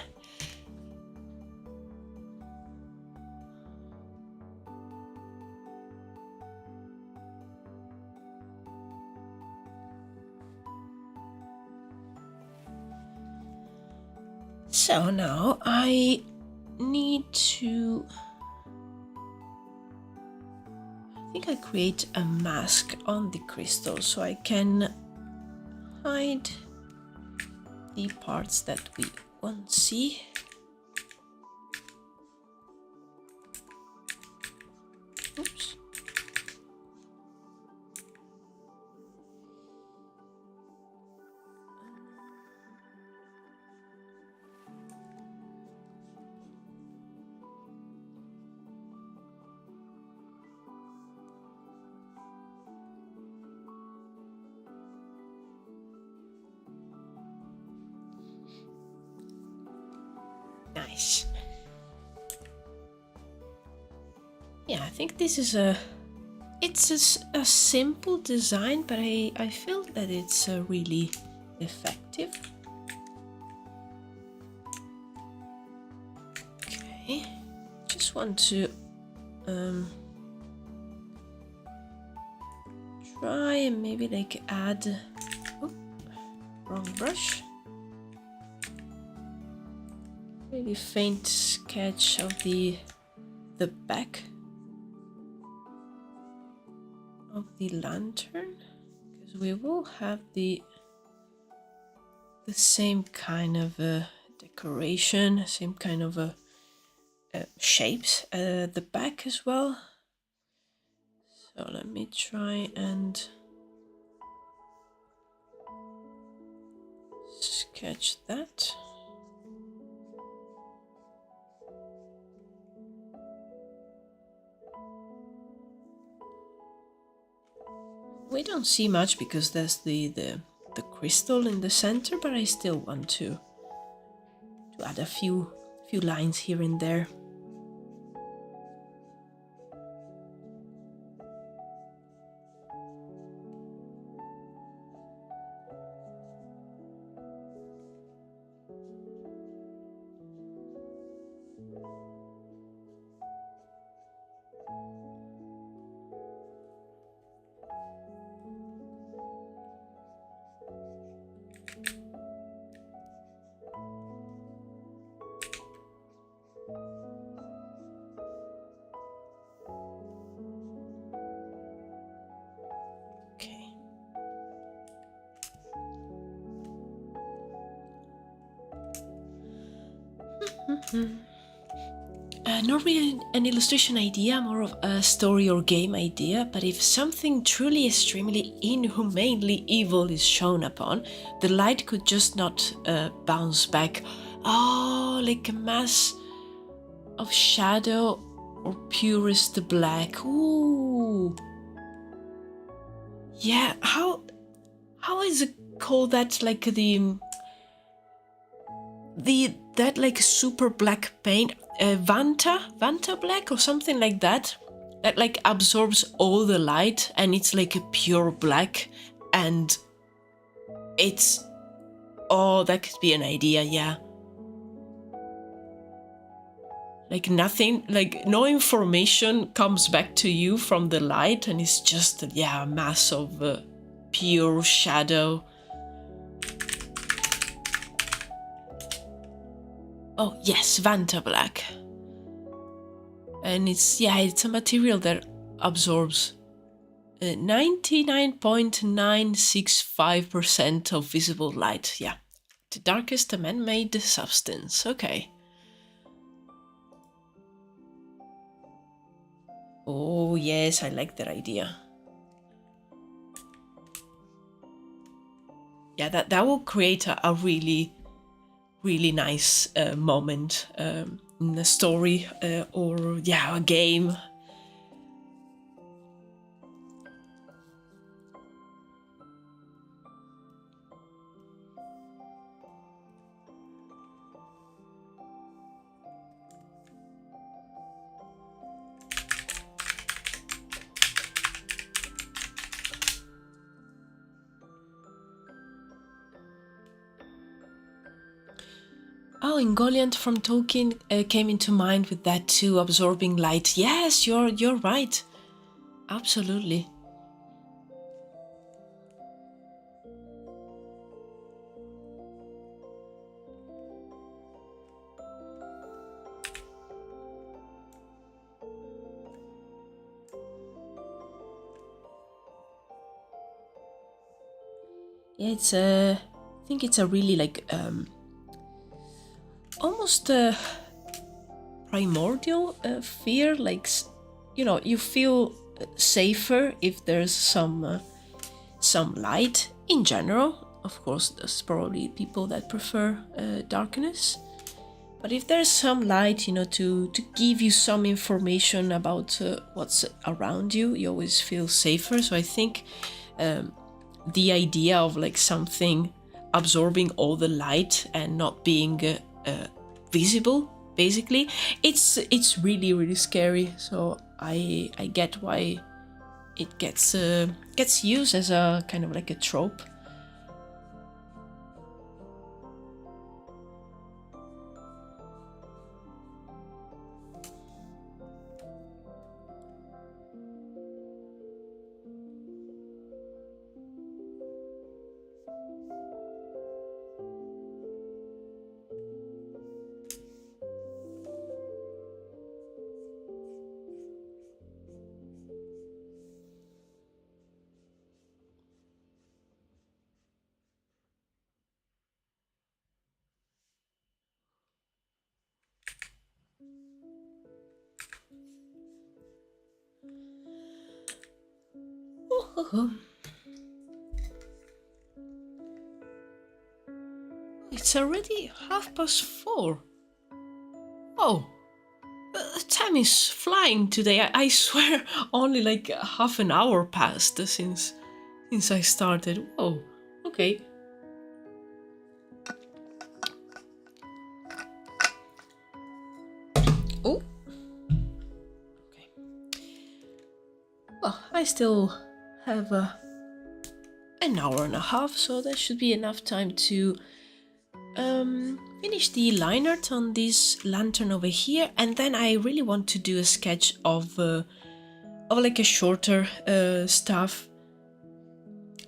So now I need to, I think I create a mask on the crystal so I can hide the parts that we won't see. Oops. Nice. Yeah, I think this is it's a simple design, but I feel that it's really effective. Okay, just want to try and maybe like add, oh, wrong brush. Really faint sketch of the back of the lantern, because we will have the same kind of decoration, same kind of shapes at the back as well. So let me try and sketch that. We don't see much because there's the crystal in the center, but I still want to add a few lines here and there. Not really an illustration idea, more of a story or game idea, but if something truly extremely inhumanely evil is shown upon, the light could just not bounce back. Oh, like a mass of shadow or purest black. Ooh. Yeah, how is it called that, like that like super black paint, Vanta black or something like that like absorbs all the light and it's like a pure black, and it's, oh, that could be an idea. Yeah, like nothing, like no information comes back to you from the light, and it's just a mass of pure shadow. Oh yes, Vanta black. And it's a material that absorbs 99.965% of visible light. Yeah, the darkest man-made substance. Okay. Oh yes, I like that idea. Yeah, that will create a really nice moment in a story or yeah, a game. Oh, Ingoliant from Tolkien came into mind with that too, absorbing light. Yes, you're right. Absolutely. Yeah, it's I think it's a really like almost primordial fear. Like you feel safer if there's some light in general. Of course, there's probably people that prefer darkness. But if there's some light, to give you some information about what's around you, you always feel safer. So I think the idea of like something absorbing all the light and not being visible, basically, it's really scary. So I get why it gets used as a kind of like a trope. It's already 4:30. Oh, time is flying today. I swear, only like half an hour passed since I started. Oh, okay. Oh, okay. Well, I still have an hour and a half, so that should be enough time to finish the line art on this lantern over here, and then I really want to do a sketch of like a shorter stuff.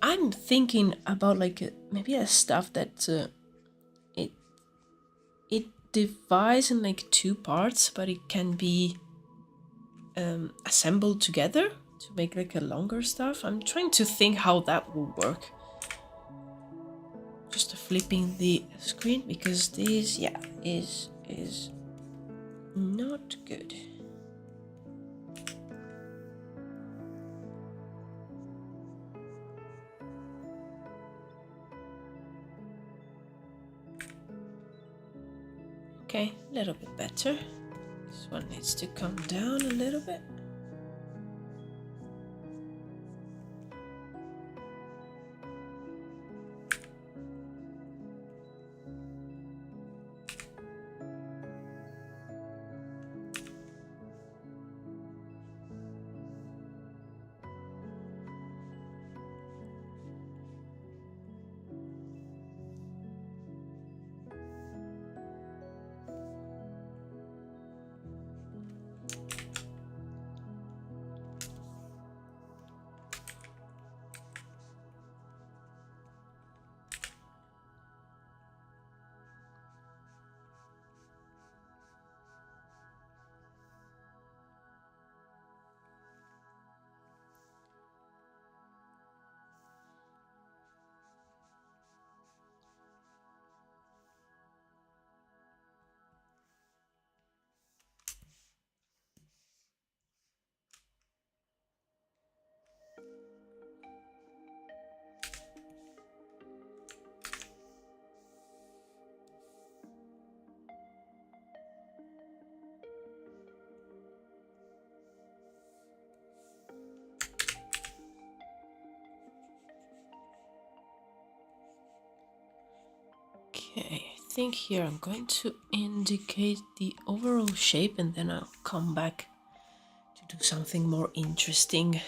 I'm thinking about like maybe a stuff that it it divides in like two parts, but it can be assembled together to make like a longer stuff. I'm trying to think how that will work. Just flipping the screen because this, yeah, is not good. Okay, a little bit better. This one needs to come down a little bit. Okay, I think here I'm going to indicate the overall shape and then I'll come back to do something more interesting.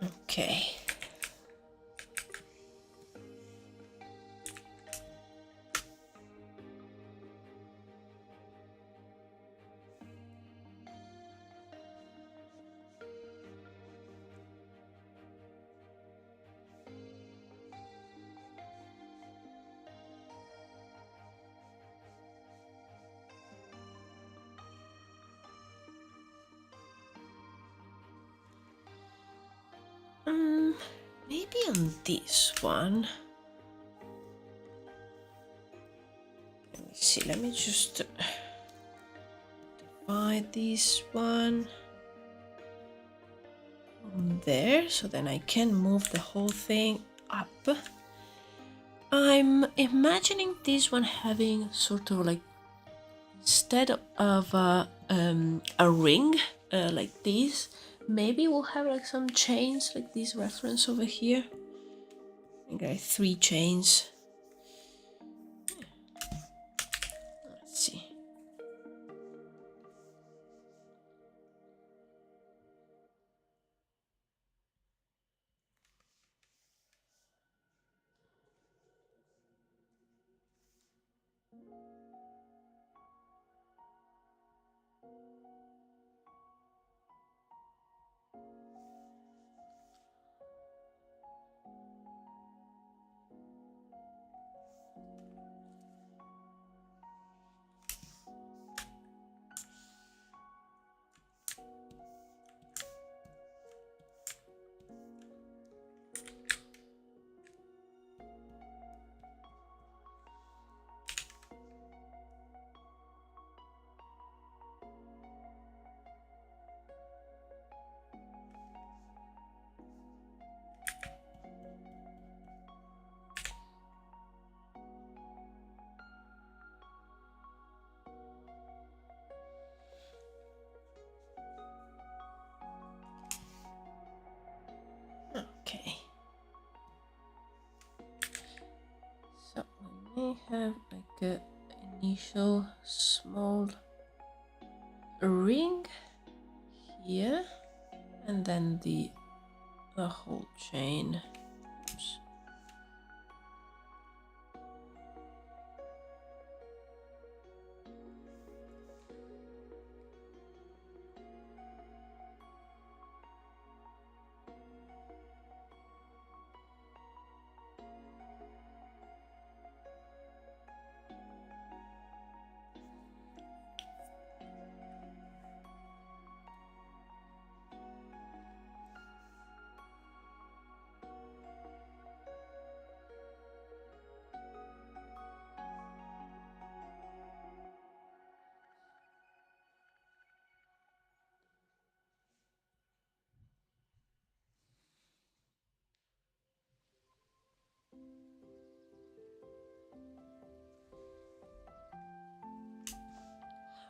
Okay. Maybe on this one. Let me see, let me just divide this one on there so then I can move the whole thing up. I'm imagining this one having sort of like, instead of a ring like this, maybe we'll have like some chains like this reference over here. I think I have 3 chains. Let's see. Okay. So we may have like a initial small ring here and then the whole chain. Oops.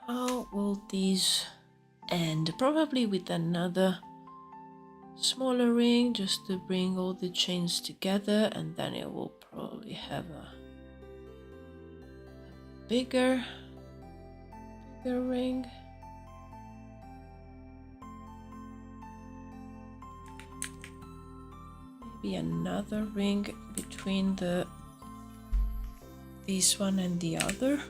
How will these end? Probably with another smaller ring just to bring all the chains together, and then it will probably have a bigger ring. Maybe another ring between this one and the other.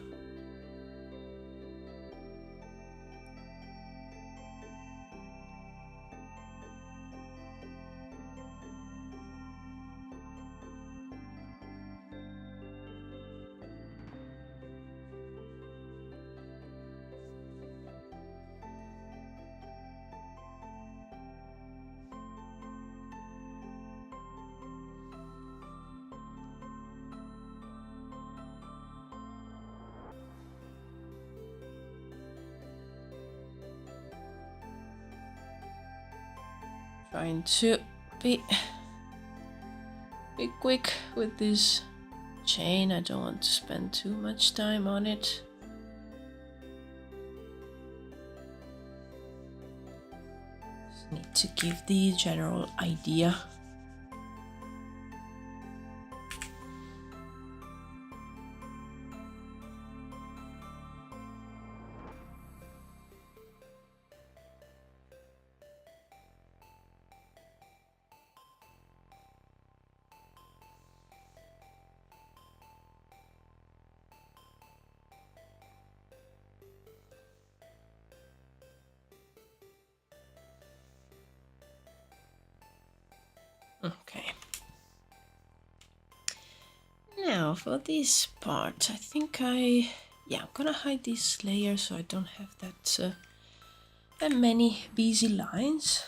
Trying to be quick with this chain. I don't want to spend too much time on it. Just need to give the general idea. Okay. Now for this part, I think I'm gonna hide this layer so I don't have that many busy lines.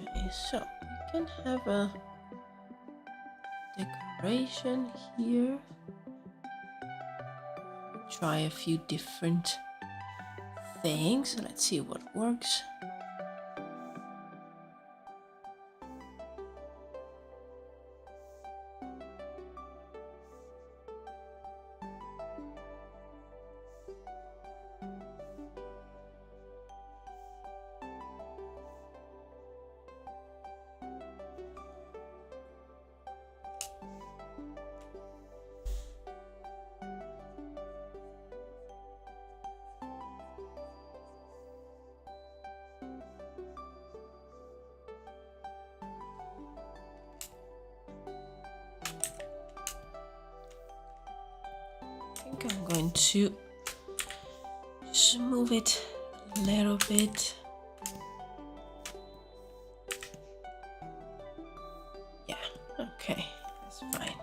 Okay, so we can have a decoration here. Try a few different things. Let's see what works. I think I'm going to just move it a little bit. Yeah, okay, that's fine.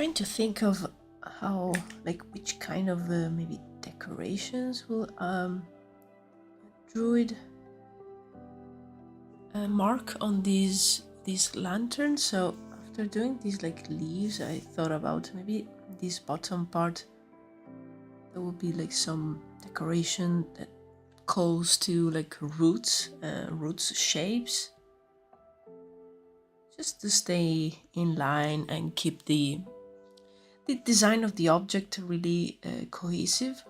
trying to think of how, like, which kind of maybe decorations will druid mark on these lanterns. So after doing these like leaves, I thought about maybe this bottom part there will be like some decoration that calls to like roots shapes, just to stay in line and keep the design of the object really cohesive.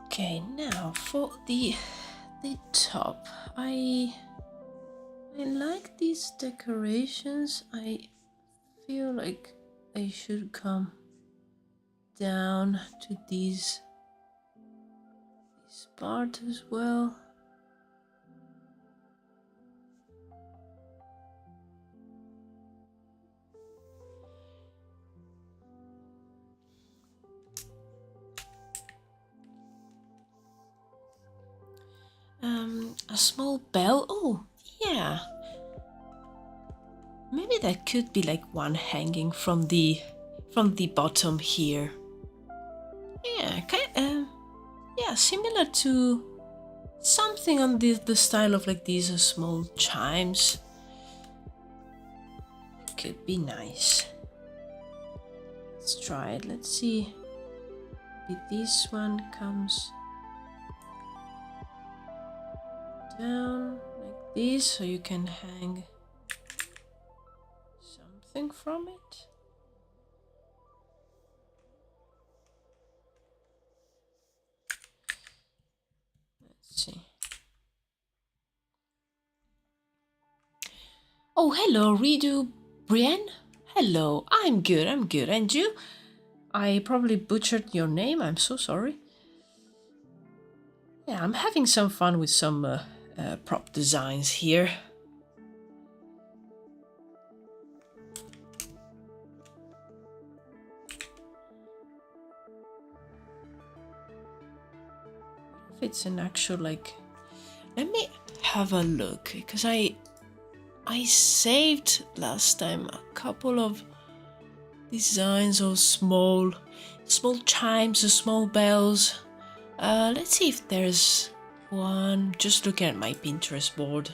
Okay, now for the top, I like these decorations. I feel like they should come down to this part as well. A small bell. Oh, yeah. Maybe that could be like one hanging from the bottom here. Yeah, yeah, similar to something on the style of like these small chimes. Could be nice. Let's try it. Let's see. Maybe this one comes down like this, so you can hang something from it. Let's see. Oh, hello, Redo Brienne. Hello, I'm good. And you? I probably butchered your name. I'm so sorry. Yeah, I'm having some fun with some prop designs here. If it's an actual like, let me have a look, because I saved last time a couple of designs of small chimes, small bells. Let's see if there's one. Just looking at my Pinterest board.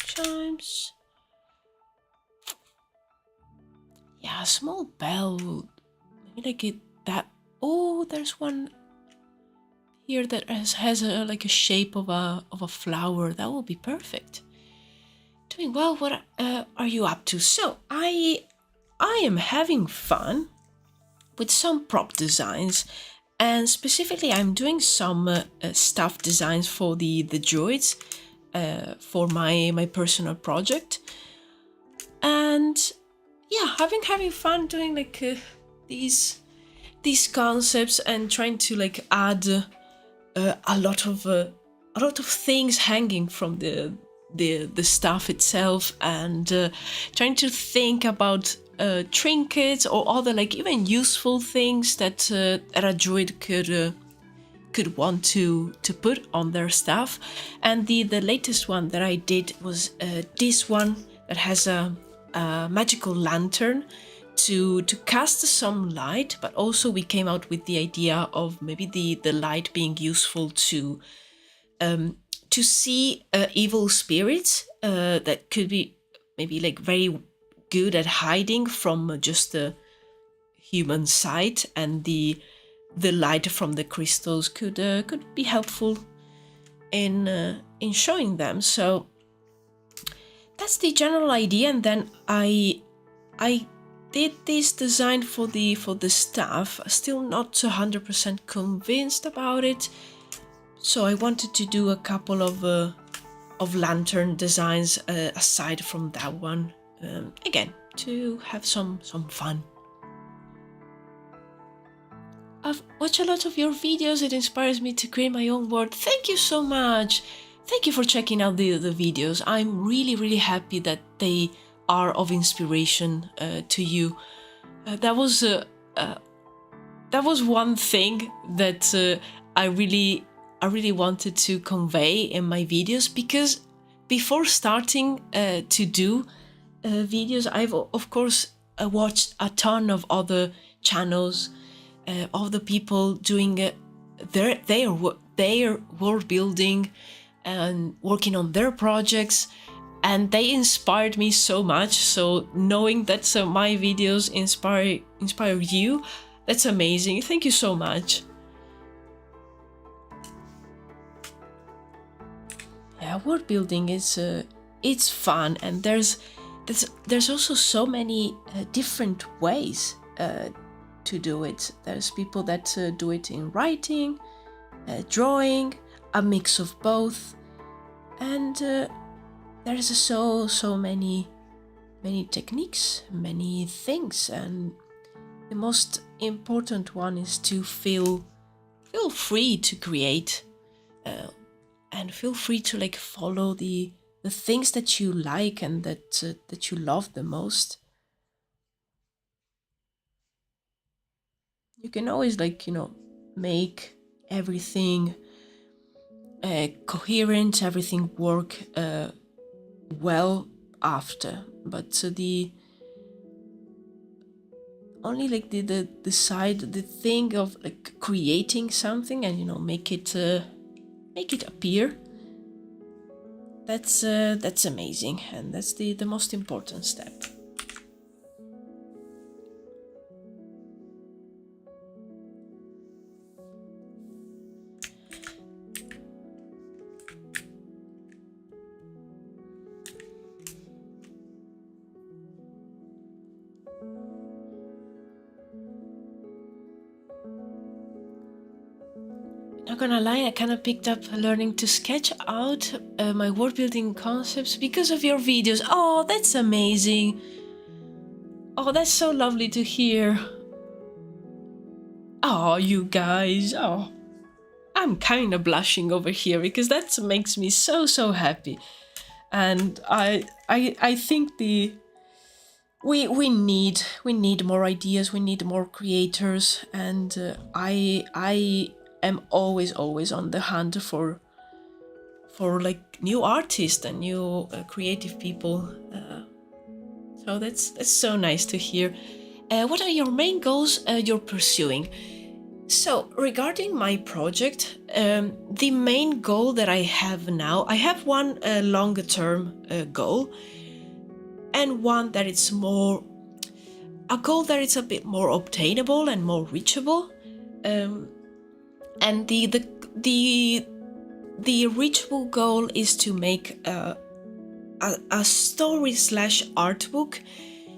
Chimes. Yeah, a small bell. Maybe like it that. Oh, there's one here that has a like a shape of a flower. That will be perfect. Doing well. What are you up to? So I am having fun with some prop designs, and specifically I'm doing some stuff designs for the druids for my personal project, and yeah, having fun doing like these concepts and trying to like add a lot of things hanging from the stuff itself, and trying to think about trinkets or other like even useful things that a druid could want to put on their stuff. And the latest one that I did was this one that has a magical lantern to cast some light, but also we came out with the idea of maybe the light being useful to see evil spirits that could be maybe like very good at hiding from just the human sight, and the light from the crystals could be helpful in showing them. So that's the general idea. And then I did this design for the staff. Still not 100% convinced about it, so I wanted to do a couple of lantern designs aside from that one, again to have some fun. I've watched a lot of your videos. It inspires me to create my own world. Thank you so much. Thank you for checking out the videos. I'm really happy that they are of inspiration to you. That was one thing that I really wanted to convey in my videos, because before starting to do videos, I've of course watched a ton of other channels of the people doing their world building and working on their projects, and they inspired me so much. So knowing that my videos inspire you, that's amazing. Thank you so much. Yeah, world building is it's fun, and there's also so many different ways to do it. There's people that do it in writing, drawing, a mix of both, and there's so many techniques, many things, and the most important one is to feel free to create, and feel free to like follow the things that you like and that you love the most. You can always make everything coherent, everything work well after, but the only the side, the thing of like creating something and make it appear, that's amazing, and that's the most important step. Not gonna lie, I kind of picked up learning to sketch out my world building concepts because of your videos. Oh, that's amazing. Oh, that's so lovely to hear. Oh, you guys. Oh, I'm kind of blushing over here because that makes me so happy. And I think we need more ideas. We need more creators, and I am always on the hunt for like new artists and new creative people. So that's so nice to hear. What are your main goals you're pursuing? So regarding my project, the main goal that I have now, I have one longer term goal, and one that it's more a goal that it's a bit more obtainable and more reachable. And the reachable goal is to make a story / art book.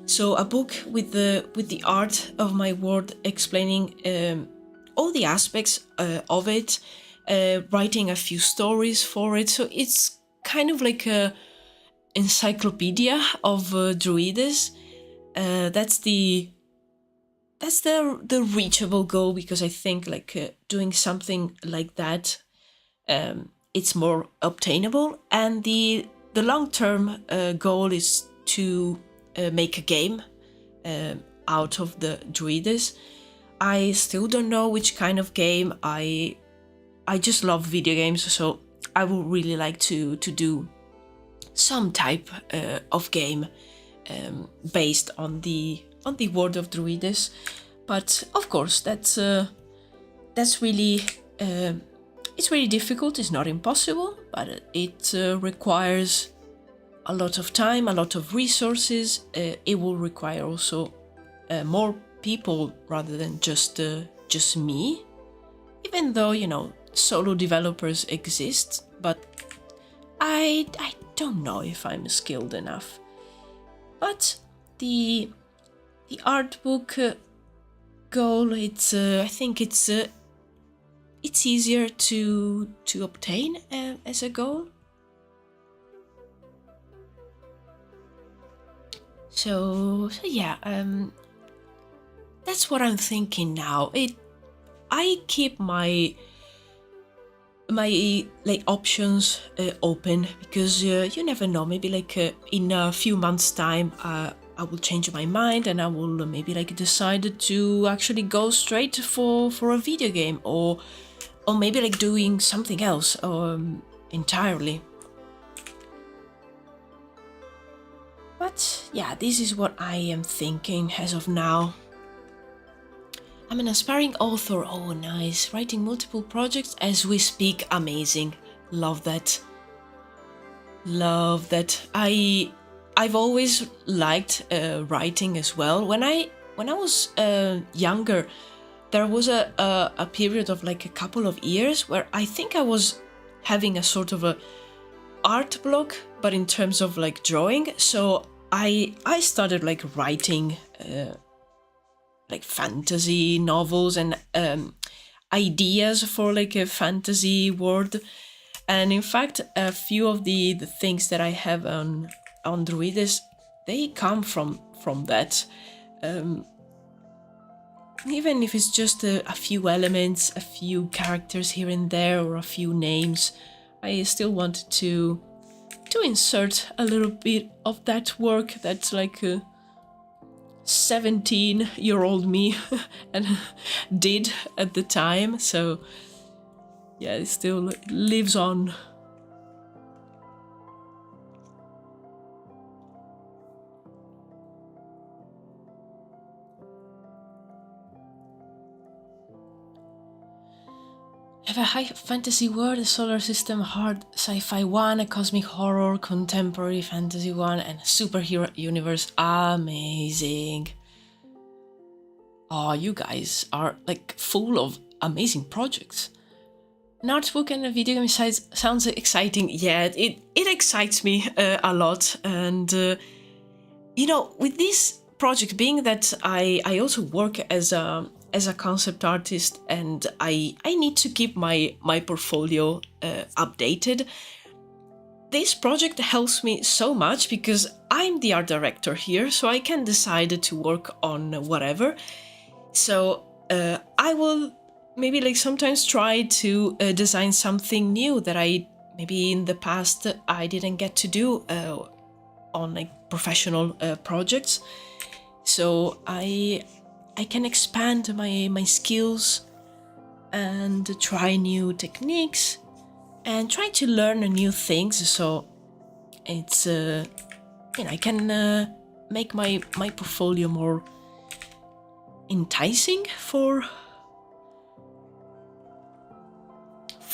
So a book with the art of my world, explaining all the aspects of it, writing a few stories for it. So it's kind of like a encyclopedia of Druwides. That's the reachable goal, because I think doing something like that, it's more obtainable. And the long-term goal is to make a game out of the Druwides. I still don't know which kind of game. I just love video games, so I would really like to do some type of game based on the on the world of Druwides. But of course, that's really it's really difficult. It's not impossible, but it requires a lot of time, a lot of resources. It will require also more people rather than just me. Even though, you know, solo developers exist, but I don't know if I'm skilled enough. But the art book goal, it's I think it's easier to obtain as a goal. So yeah, that's what I'm thinking now. I keep my like options open, because you never know. Maybe like in a few months' time, I will change my mind and I will maybe like decide to actually go straight for a video game, or maybe like doing something else entirely. But yeah, this is what I am thinking as of now. I'm an aspiring author. Oh, nice. Writing multiple projects as we speak. Amazing. Love that. Love that. I've always liked writing as well. When I was younger, there was a period of like a couple of years where I think I was having a sort of a art block, but in terms of like drawing. So I started like writing like fantasy novels and ideas for like a fantasy world. And in fact, a few of the things that I have on Druwides, they come from that. Even if it's just a few elements, a few characters here and there, or a few names, I still wanted to insert a little bit of that work that's like 17-year-old me and did at the time. So yeah, it still lives on. I have a high fantasy world, a solar system, hard sci-fi one, a cosmic horror, contemporary fantasy one, and a superhero universe. Amazing. Oh, you guys are like full of amazing projects. An art book and a video game sounds exciting. Yeah, it excites me a lot. And you know, with this project, being that I also work as a concept artist, and I need to keep my portfolio updated. This project helps me so much because I'm the art director here, so I can decide to work on whatever. So I will maybe like sometimes try to design something new that I maybe in the past I didn't get to do on like professional projects. So I can expand my skills and try new techniques and try to learn new things. So it's you know, I can make my portfolio more enticing for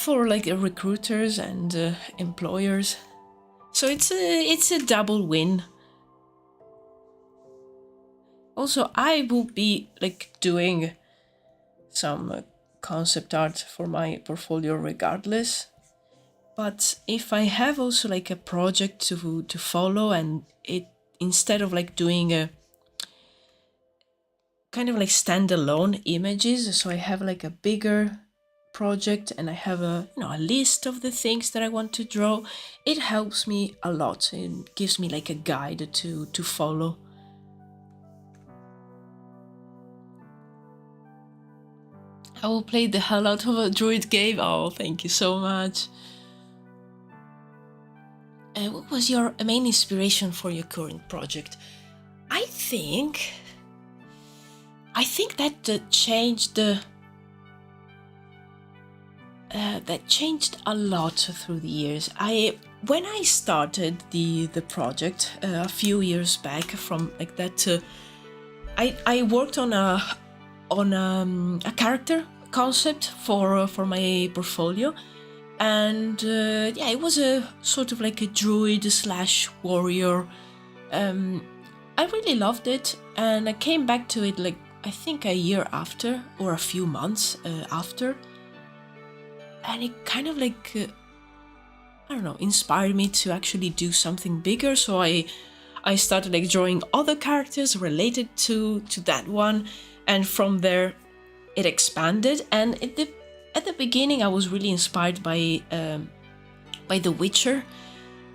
like recruiters and employers. So it's a double win. Also, I will be like doing some concept art for my portfolio regardless. But if I have also like a project to follow, and it, instead of like doing a kind of like standalone images, so I have like a bigger project and I have a list of the things that I want to draw, it helps me a lot. It gives me like a guide to follow. I will play the hell out of a druid game. Oh, thank you so much. What was your main inspiration for your current project? I think that changed a lot through the years. When I started the project a few years back, from like that, I worked on a character concept for my portfolio, and yeah, it was a sort of like a druid slash warrior. I really loved it, and I came back to it like I think a year after or a few months after, and it kind of like I don't know, inspired me to actually do something bigger. So I started like drawing other characters related to that one, and from there it expanded. And at the beginning I was really inspired by The Witcher,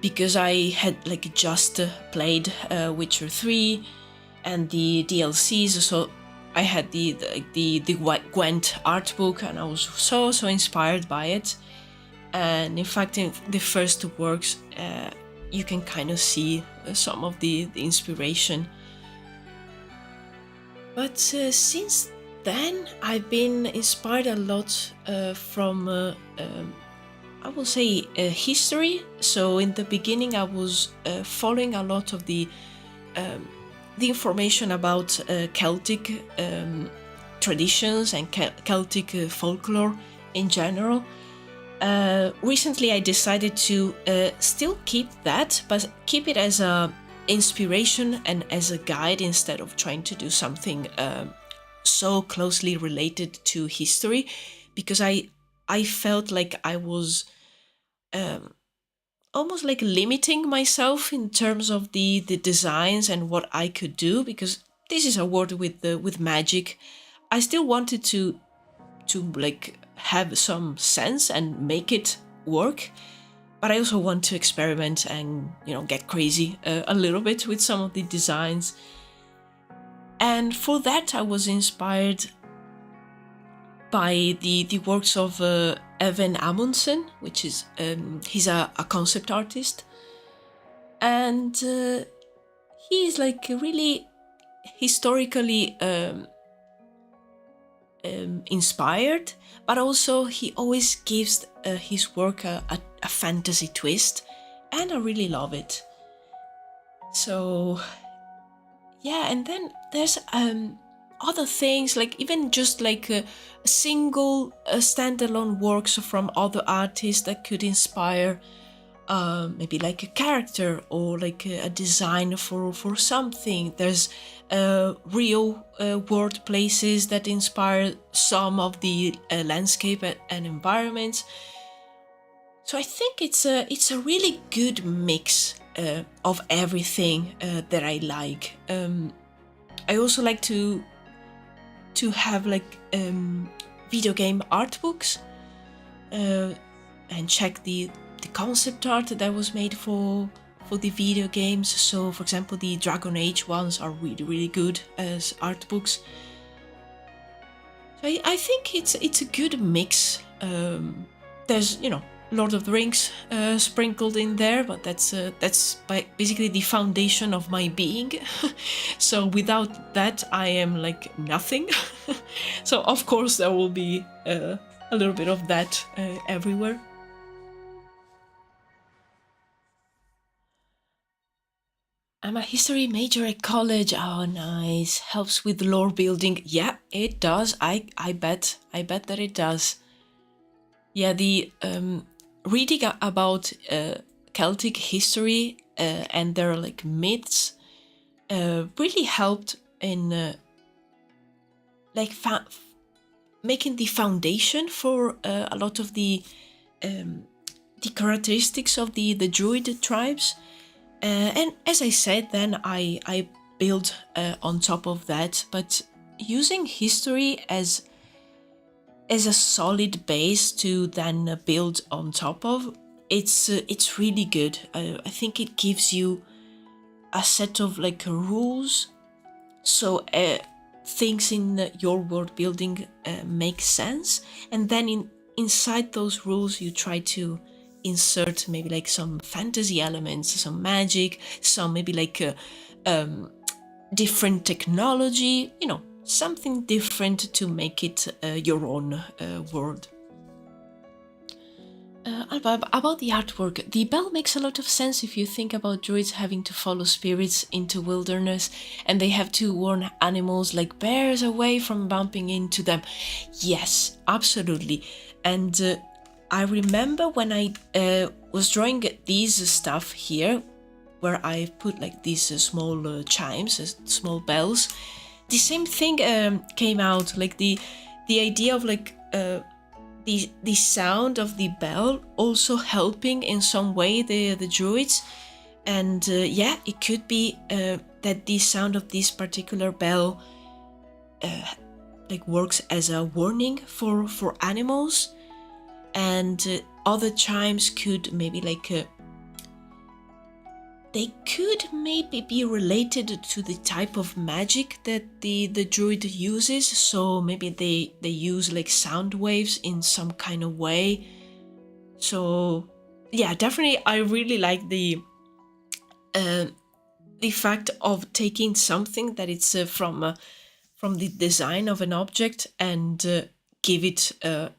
because I had like just played Witcher 3 and the DLCs, so I had the Gwent art book, and I was so inspired by it. And in fact, in the first works, you can kind of see some of the inspiration. But since then, I've been inspired a lot from, I will say, history. So in the beginning, I was following a lot of the information about Celtic traditions and Celtic folklore in general. Recently I decided to still keep that, but keep it as a inspiration and as a guide, instead of trying to do something so closely related to history, because I felt like I was almost like limiting myself in terms of the designs and what I could do, because this is a world with magic. I still wanted to like have some sense and make it work, but I also want to experiment and, you know, get crazy a little bit with some of the designs. And for that I was inspired by the works of Evan Amundsen, which is he's a concept artist, and he's like really historically inspired, but also he always gives his work a fantasy twist, and I really love it. So yeah, and then there's other things, like even just like a single standalone works from other artists that could inspire maybe like a character or like a design for something. There's real world places that inspire some of the landscape and environments. So I think it's a really good mix of everything that I like. I also like to have like video game art books and check the concept art that was made for the video games. So for example, the Dragon Age ones are really good as art books. So I think it's a good mix. There's, you know, Lord of the Rings sprinkled in there, but that's basically the foundation of my being. So without that I am like nothing. So of course there will be a little bit of that everywhere. I'm a history major at college. Oh, nice. Helps with lore building. Yeah, it does. I bet that it does. Yeah, the reading about Celtic history and their like myths really helped in like making the foundation for a lot of the characteristics of the Druid tribes. And as I said, then I build on top of that, but using history as a solid base to then build on top of, it's really good. I think it gives you a set of like rules, so things in your world building make sense, and then inside those rules you try to insert maybe like some fantasy elements, some magic, some maybe like different technology, you know, something different to make it your own world. About the artwork, the bell makes a lot of sense if you think about druids having to follow spirits into wilderness, and they have to warn animals like bears away from bumping into them. Yes, absolutely. And I remember when I was drawing these stuff here, where I put like these small chimes, small bells, the same thing came out, like the idea of like the sound of the bell also helping in some way the druids. And yeah, it could be that the sound of this particular bell like works as a warning for animals, and other chimes could maybe like they could maybe be related to the type of magic that the druid uses. So maybe they use like sound waves in some kind of way. So yeah, definitely I really like the fact of taking something that it's from the design of an object and give it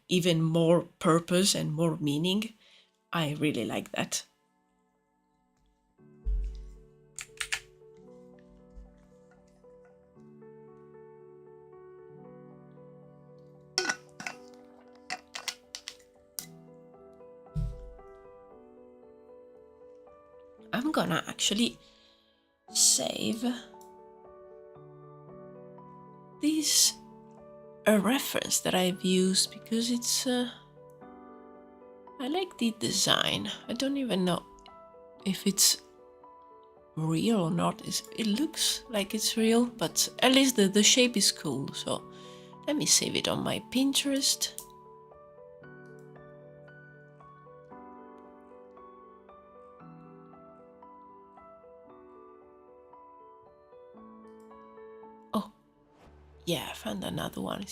even more purpose and more meaning. I really like that. I'm gonna actually save this a reference that I've used because it's I like the design. I don't even know if it's real or not. It looks like it's real, but at least the shape is cool. So let me save it on my Pinterest. Oh, yeah, I found another one.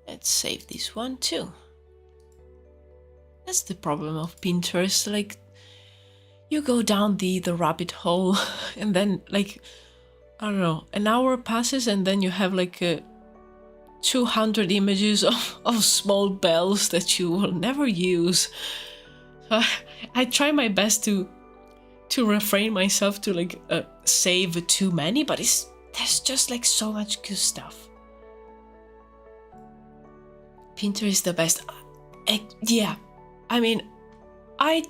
Let's save this one too. That's the problem of Pinterest. Like, you go down the rabbit hole and then like, I don't know, an hour passes and then you have like 200 images of small bells that you will never use. I try my best to refrain myself to like save too many, but there's just like so much good stuff. Pinterest is the best. Yeah, I mean, I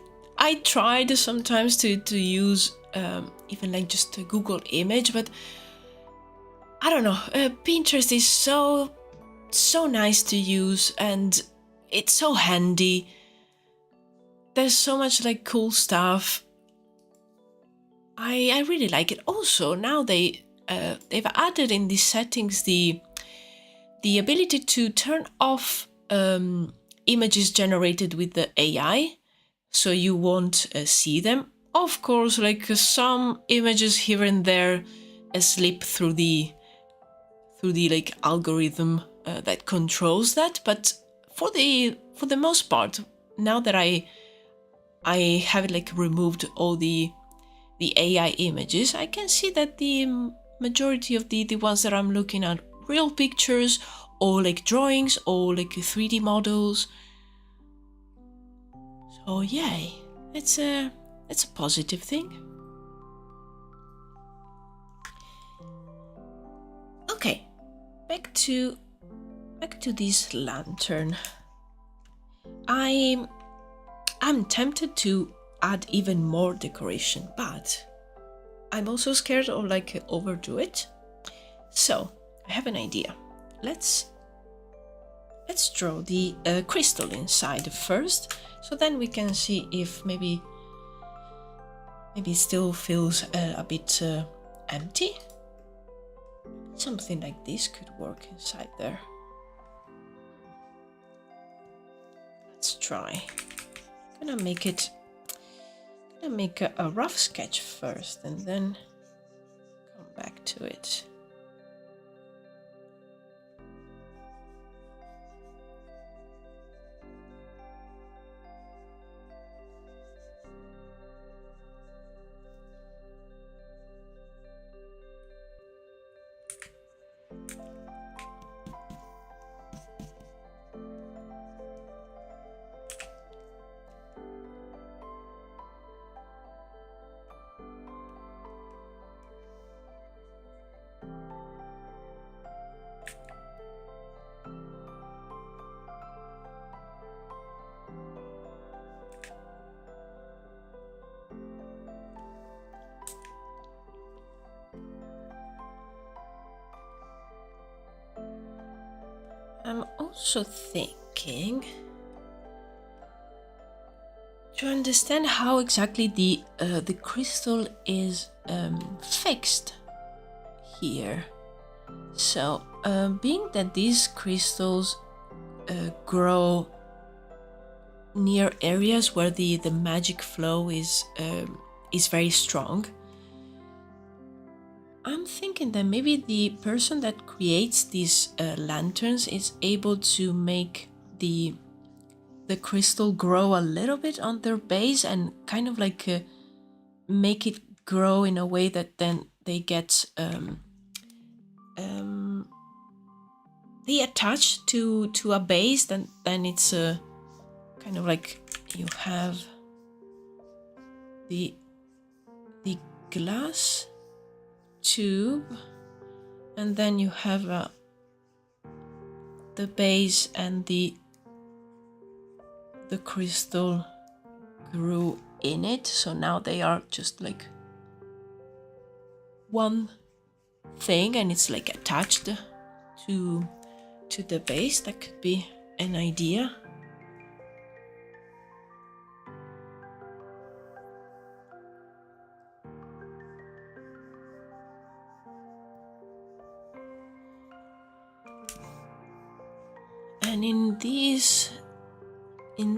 tried sometimes to use even like just a Google image, but I don't know. Pinterest is so nice to use and it's so handy. There's so much like cool stuff. I really like it. Also, now they've added in the settings the ability to turn off images generated with the AI, so you won't see them. Of course, like some images here and there slip through the like algorithm that controls that, but for the most part, now that I have like removed all the AI images, I can see that the majority of the ones that I'm looking at real pictures or like drawings or like 3D models. So yay, it's a positive thing. Okay, back to this lantern. I'm tempted to add even more decoration, but I'm also scared of like overdo it. So I have an idea. Let's draw the crystal inside first, so then we can see if maybe it still feels a bit empty. Something like this could work inside there. Let's try. I'm gonna make a rough sketch first and then come back to it. also thinking to understand how exactly the crystal is fixed here. So, being that these crystals grow near areas where the magic flow is very strong, I'm thinking that maybe the person that creates these lanterns is able to make the crystal grow a little bit on their base and kind of like make it grow in a way that then they get they attach to a base. Then it's kind of like you have the glass tube, and then you have the base, and the crystal grew in it. So now they are just like one thing, and it's like attached to the base. That could be an idea. And in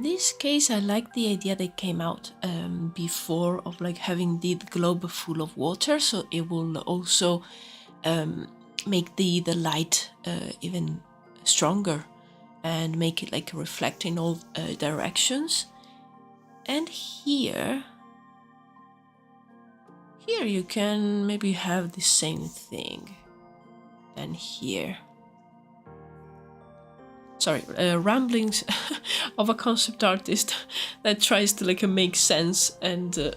this case, I like the idea that came out before of like having the globe full of water, so it will also make the light even stronger and make it like reflect in all directions. And here you can maybe have the same thing than here. Sorry, ramblings of a concept artist that tries to like make sense and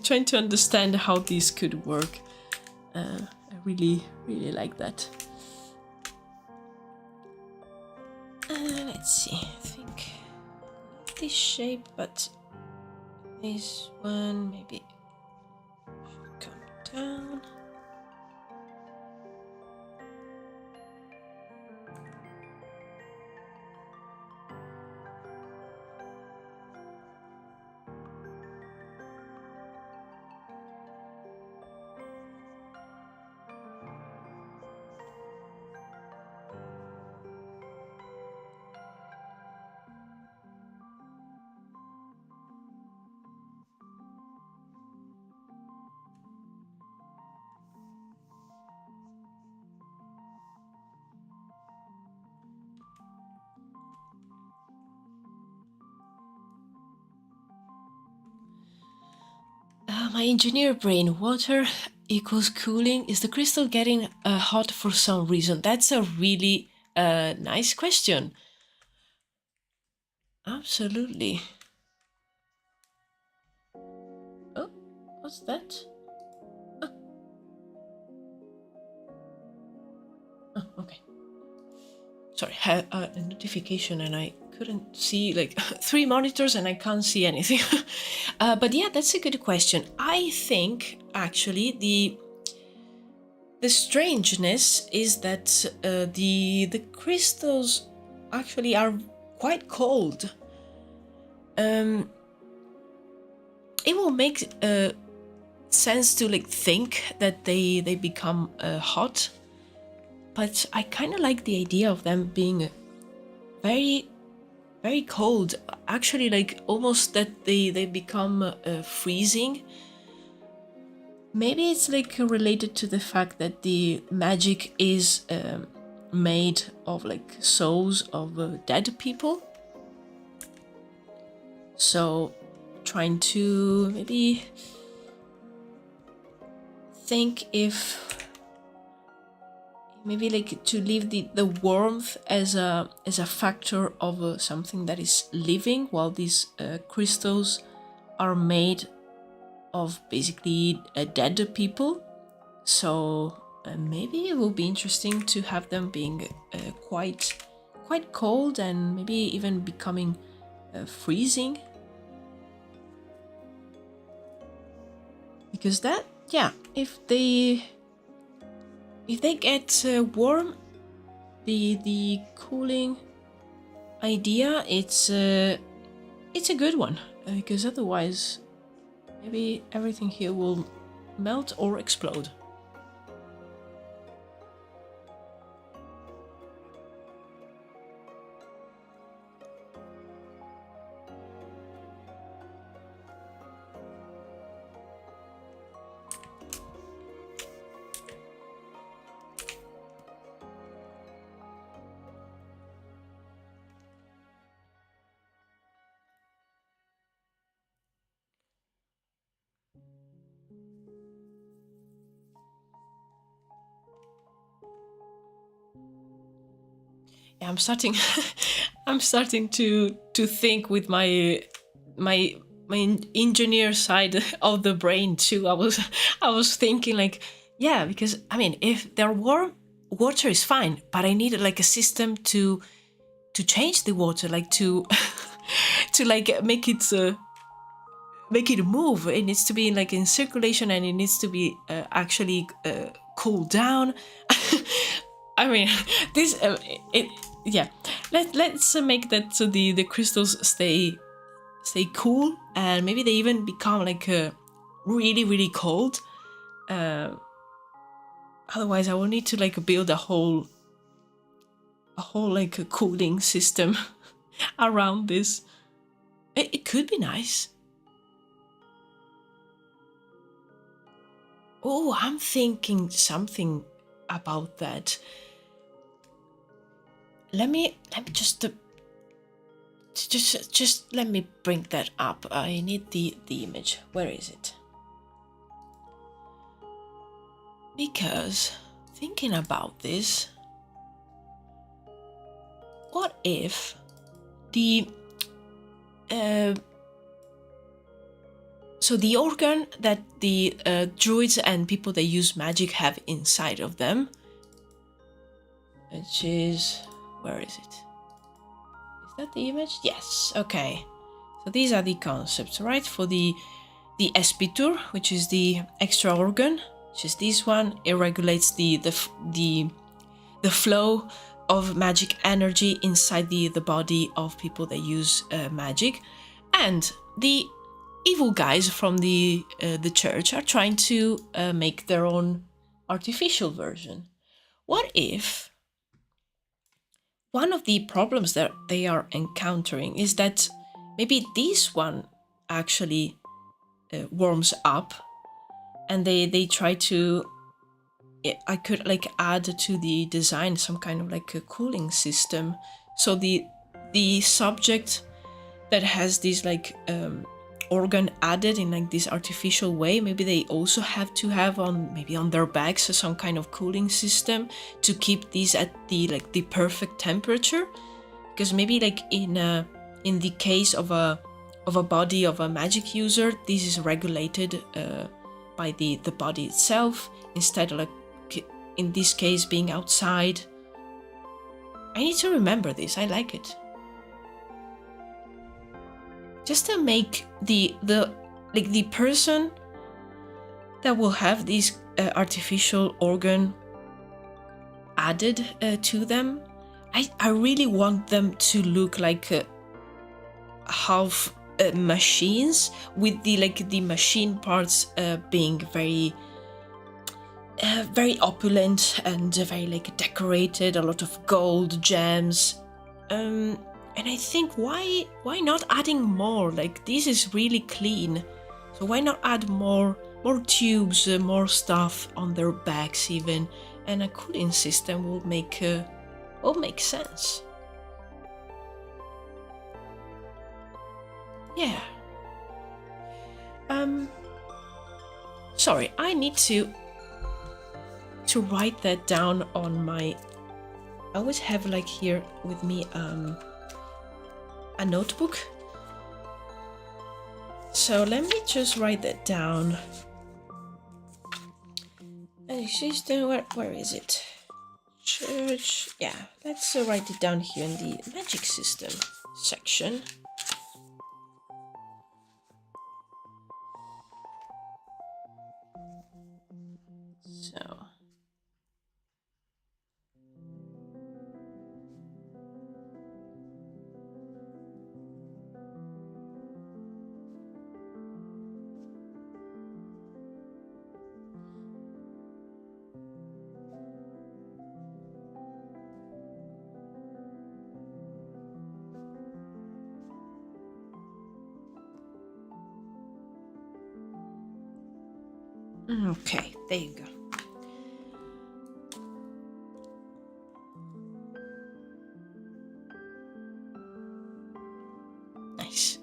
trying to understand how these could work. I really like that. Let's see, I think not this shape, but this one maybe should come down. My engineer brain, water equals cooling. Is the crystal getting hot for some reason? That's a really nice question. Absolutely. Oh, what's that? Oh, okay. Sorry, I had a notification and I couldn't see like 3 monitors and I can't see anything. But yeah, that's a good question. I think actually the strangeness is that the crystals actually are quite cold. It will make sense to like think that they become hot, but I kind of like the idea of them being very cold. Actually, like almost that they become freezing. Maybe it's like related to the fact that the magic is made of like souls of dead people. So trying to maybe think if maybe like to leave the warmth as a factor of something that is living, while these crystals are made of basically dead people. So maybe it will be interesting to have them being quite cold and maybe even becoming freezing, because that, yeah, if they get warm, the cooling idea, it's a good one, because otherwise maybe everything here will melt or explode. Yeah, I'm starting I'm starting to think with my engineer side of the brain too. I was thinking like, yeah, because I mean, if they're warm, water is fine, but I needed like a system to change the water, like to to like make it move. It needs to be like in circulation, and it needs to be actually cooled down. I mean, this it yeah. Let's make that so the crystals stay cool, and maybe they even become like really cold. Otherwise, I will need to like build a whole like a cooling system around this. It could be nice. Oh, I'm thinking something about that. Let me just let me bring that up. I need the image. Where is it? Because thinking about this, what if the so the organ that the druids and people that use magic have inside of them, which is, where is it? Is that the image? Yes. Okay. So these are the concepts, right? For the espitur, which is the extra organ, which is this one. It regulates the flow of magic energy inside the body of people that use magic, and the evil guys from the church are trying to make their own artificial version. What if one of the problems that they are encountering is that maybe this one actually warms up, and they try to, I could like add to the design some kind of like a cooling system, so the subject that has this like organ added in like this artificial way, maybe they also have to have on their backs some kind of cooling system to keep these at the like the perfect temperature. Because maybe like in the case of a body of a magic user, this is regulated by the body itself, instead of like in this case being outside. I need to remember this. I like it. Just to make the like the person that will have this artificial organ added to them, I really want them to look like half machines, with the like the machine parts being very opulent and very like decorated, a lot of gold, gems. And I think why not adding more? Like this is really clean, so why not add more tubes, more stuff on their backs even, and a cooling system will make sense. Yeah. Sorry, I need to write that down on my. I always have like here with me a notebook. So let me just write that down. Where is it? Church. Yeah, let's write it down here in the magic system section. So. Okay, there you go. Nice.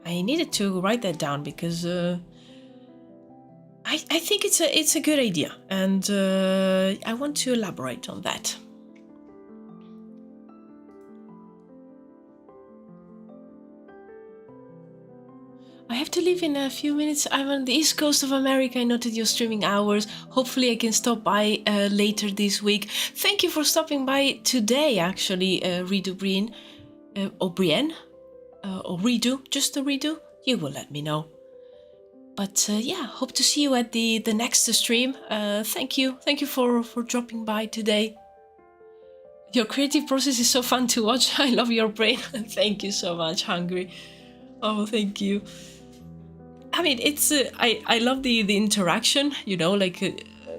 I needed to write that down because I think it's a good idea, and I want to elaborate on that. I have to leave in a few minutes. I'm on the East Coast of America. I noted your streaming hours. Hopefully I can stop by later this week. Thank you for stopping by today, actually, Redo Brienne, or Brienne, or Redo, just a Redo. You will let me know. But yeah, hope to see you at the next stream. Thank you for dropping by today. Your creative process is so fun to watch. I love your brain. Thank you so much, Hungry. Oh, thank you. I mean, it's I love the interaction. You know, like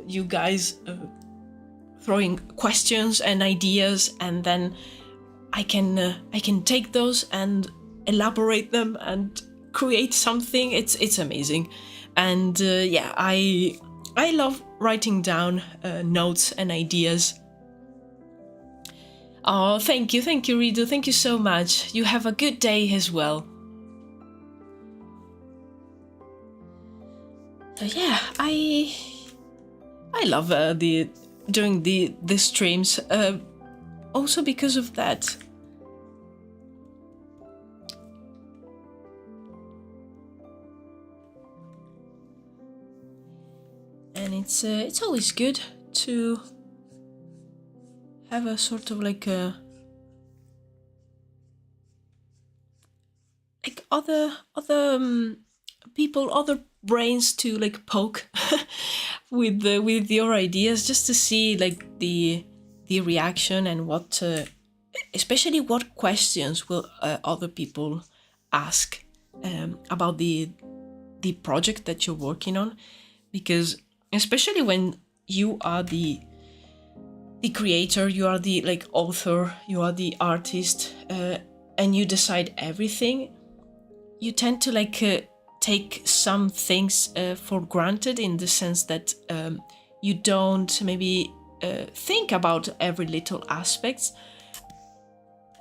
you guys throwing questions and ideas, and then I can take those and elaborate them and create something. It's amazing, and yeah, I love writing down notes and ideas. Oh, thank you, Rido. Thank you so much. You have a good day as well. So yeah, I love doing the streams. Also because of that. And it's always good to have a sort of like other people, other brains to like poke with your ideas, just to see like the reaction and what especially what questions will other people ask about the project that you're working on, because especially when you are the creator, you are the like author, you are the artist, and you decide everything, you tend to like take some things for granted, in the sense that you don't maybe think about every little aspects,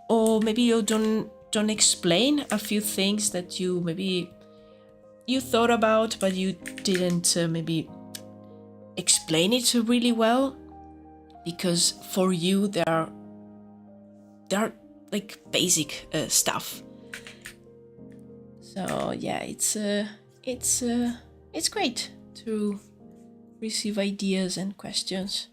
or maybe you don't explain a few things that you maybe you thought about, but you didn't maybe explain it really well, because for you there are like basic stuff. So yeah, it's great to receive ideas and questions.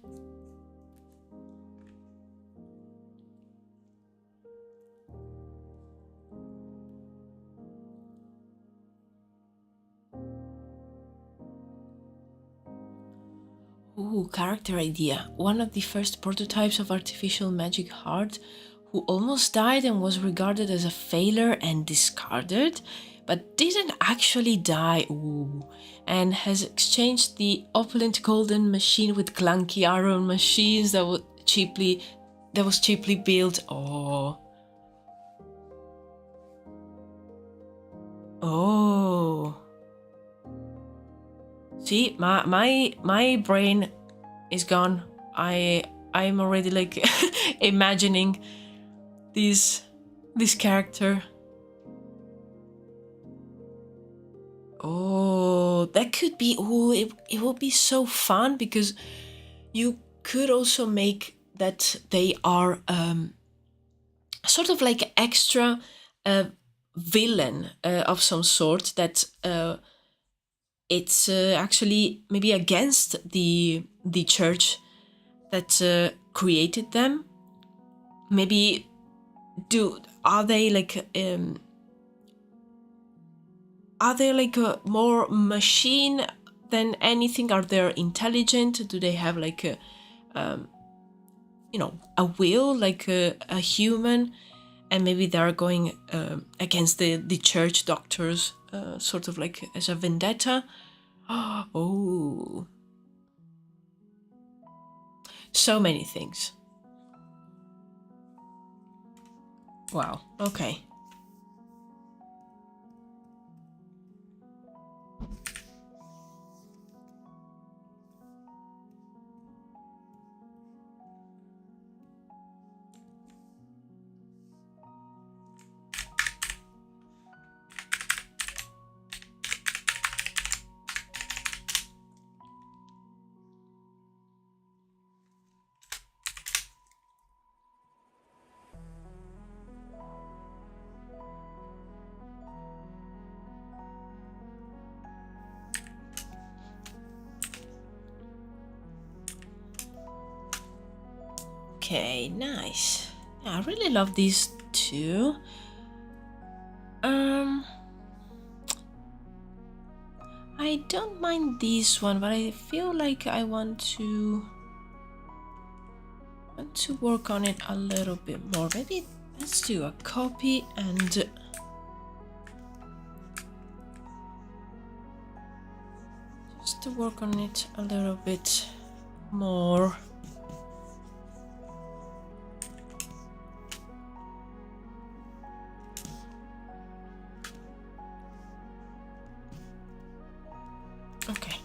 Ooh, character idea. One of the first prototypes of artificial magic heart who almost died and was regarded as a failure and discarded, but didn't actually die. Ooh. And has exchanged the opulent golden machine with clunky iron machines that was cheaply built. Oh. Oh. See, my brain is gone. I'm already like imagining this character. Oh, that could be. Oh, it would be so fun, because you could also make that they are sort of like extra villain of some sort, that it's actually maybe against the church that created them. Maybe are they like a more machine than anything? Are they intelligent? Do they have like a a will like a human? And maybe they're going against the church doctors, sort of like as a vendetta. Oh, so many things. Wow. Okay. Okay, nice. Yeah, I really love these two. I don't mind this one, but I feel like I want to work on it a little bit more. Maybe let's do a copy and just to work on it a little bit more. Okay.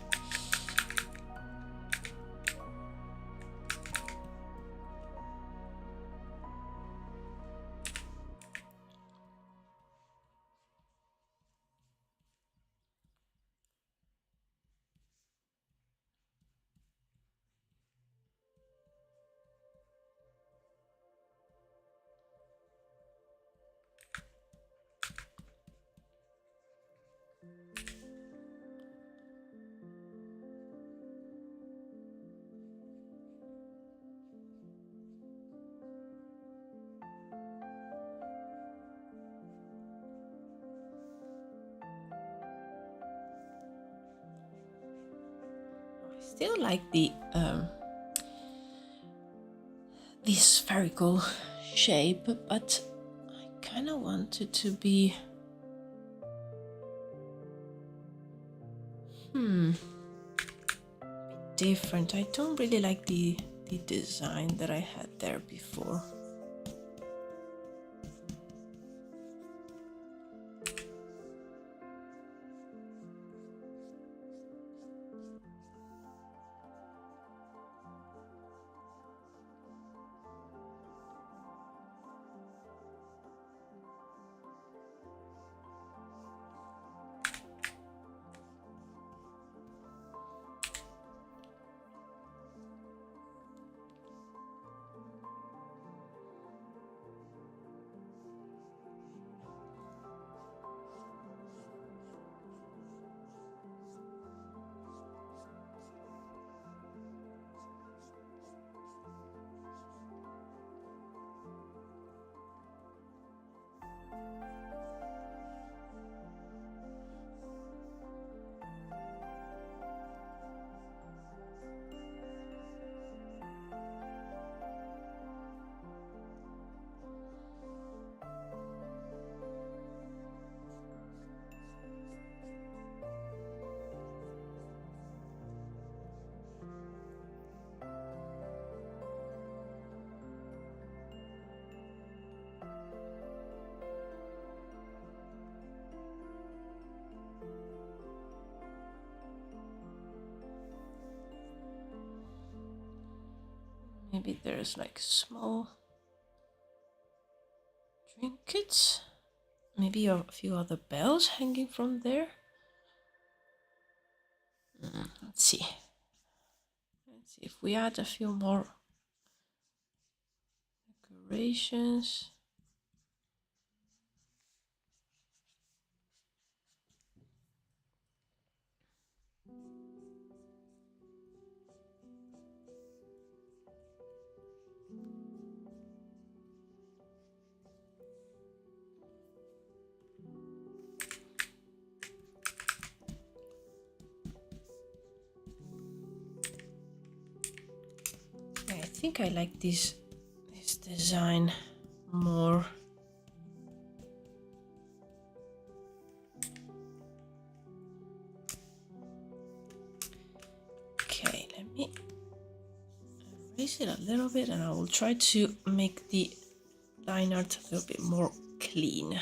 I still like the spherical shape, but I kind of want it to be different. I don't really like the design that I had there before. Maybe there's like small trinkets. Maybe a few other bells hanging from there. Let's see. Let's see if we add a few more decorations. Yeah, I think I like this design more. Okay, let me raise it a little bit and I will try to make the line art a little bit more clean.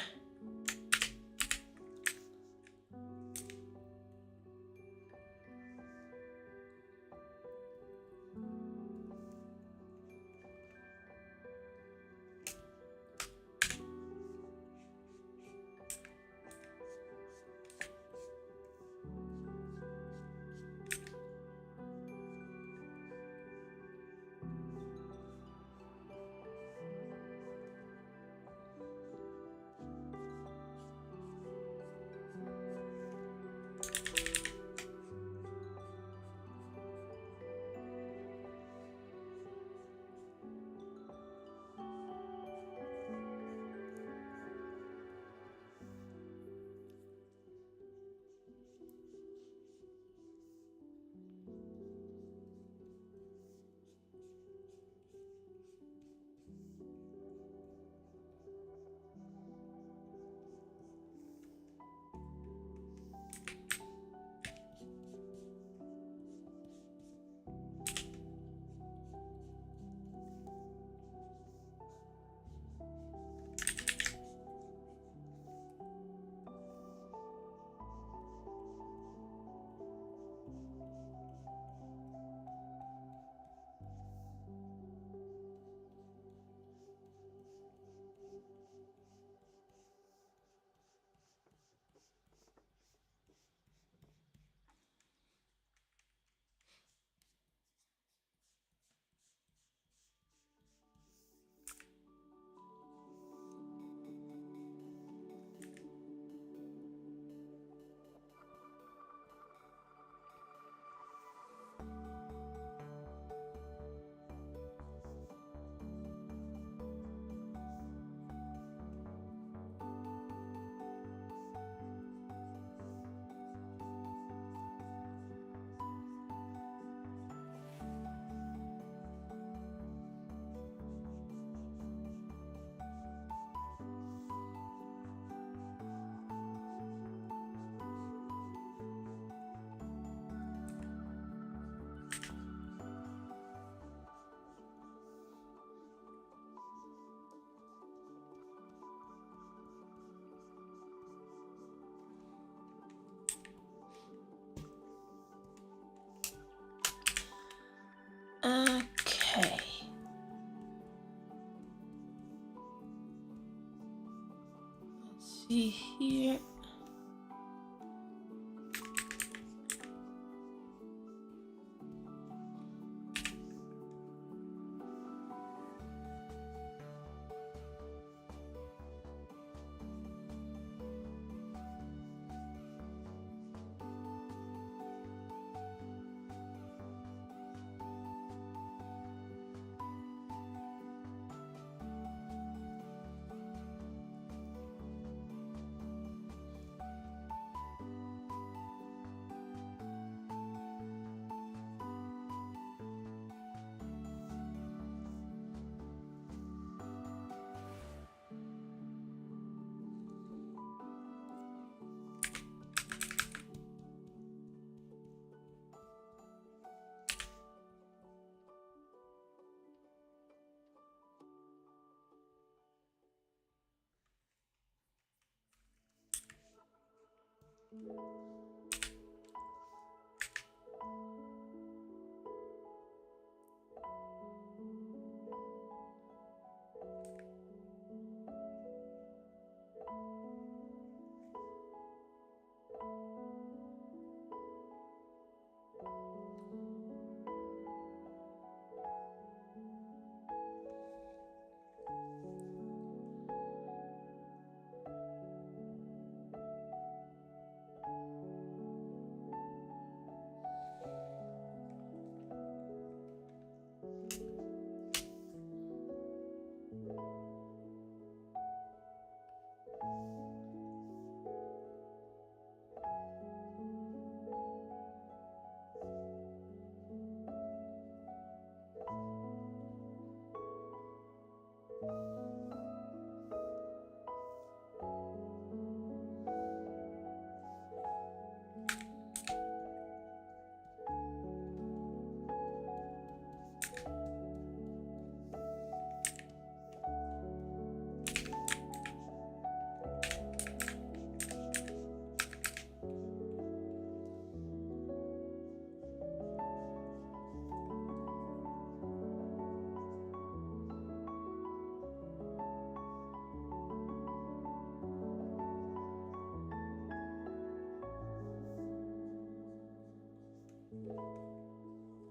see here.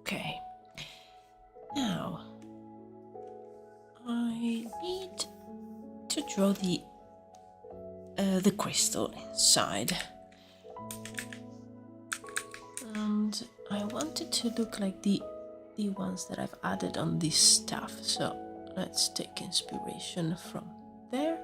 Okay, now I need to draw the crystal inside, and I want it to look like the ones that I've added on this stuff. So let's take inspiration from there.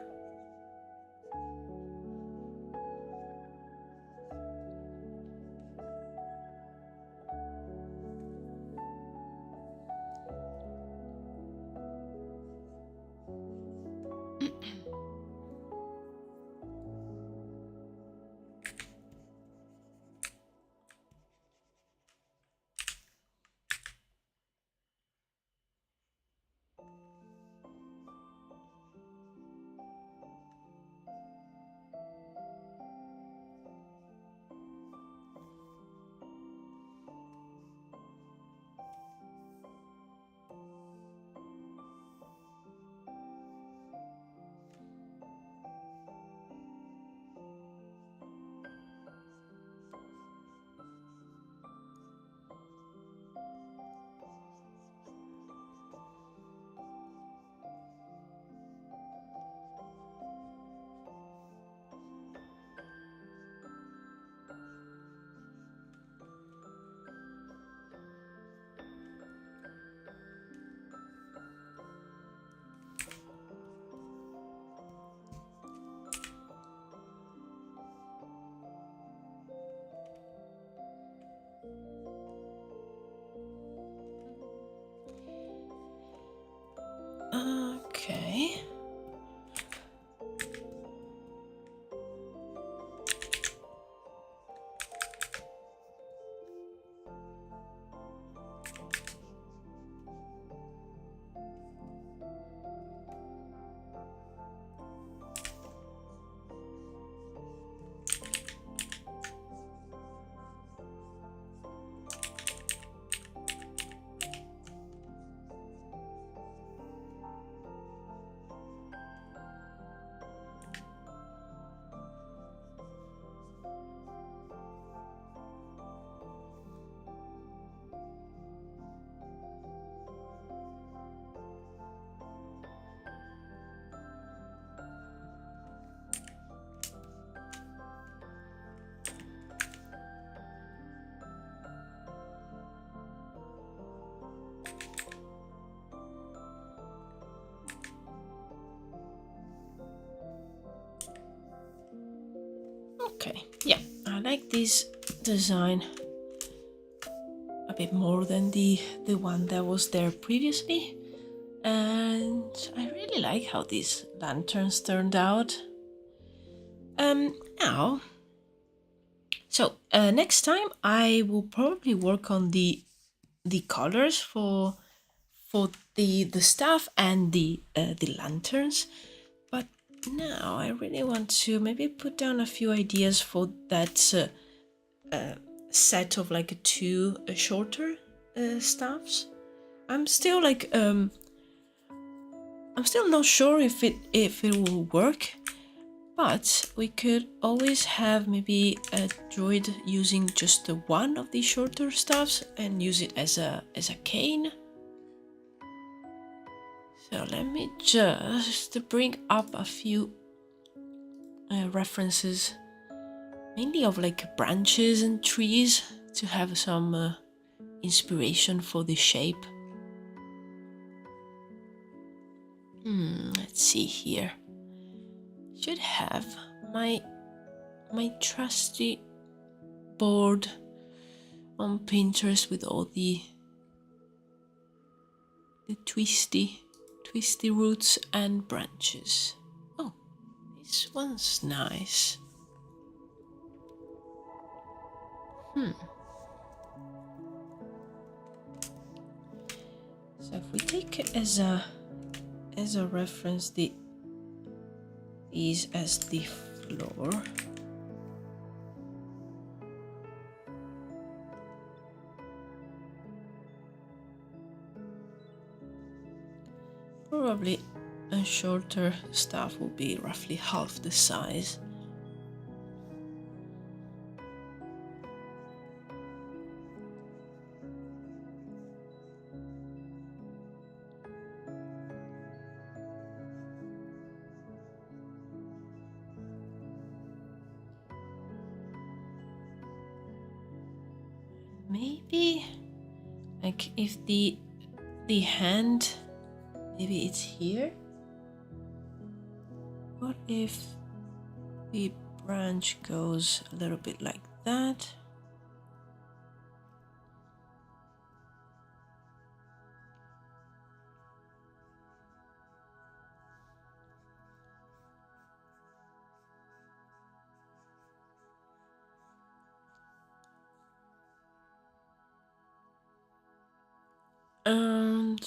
Okay. Okay, yeah, I like this design a bit more than the one that was there previously. And I really like how these lanterns turned out. Now, so next time I will probably work on the colors for the staff and the lanterns. But now I really want to maybe put down a few ideas for that set of like two shorter staffs. I'm still like I'm still not sure if it will work, but we could always have maybe a druid using just the one of these shorter staffs and use it as a cane. So let me just bring up a few references, mainly of like branches and trees, to have some inspiration for the shape. Let's see here. Should have my trusty board on Pinterest with all the twisty roots and branches. Oh, this one's nice. So if we take as a reference these as the floor. Probably a shorter staff will be roughly half the size. Maybe like if the hand, maybe it's here. What if the branch goes a little bit like that? And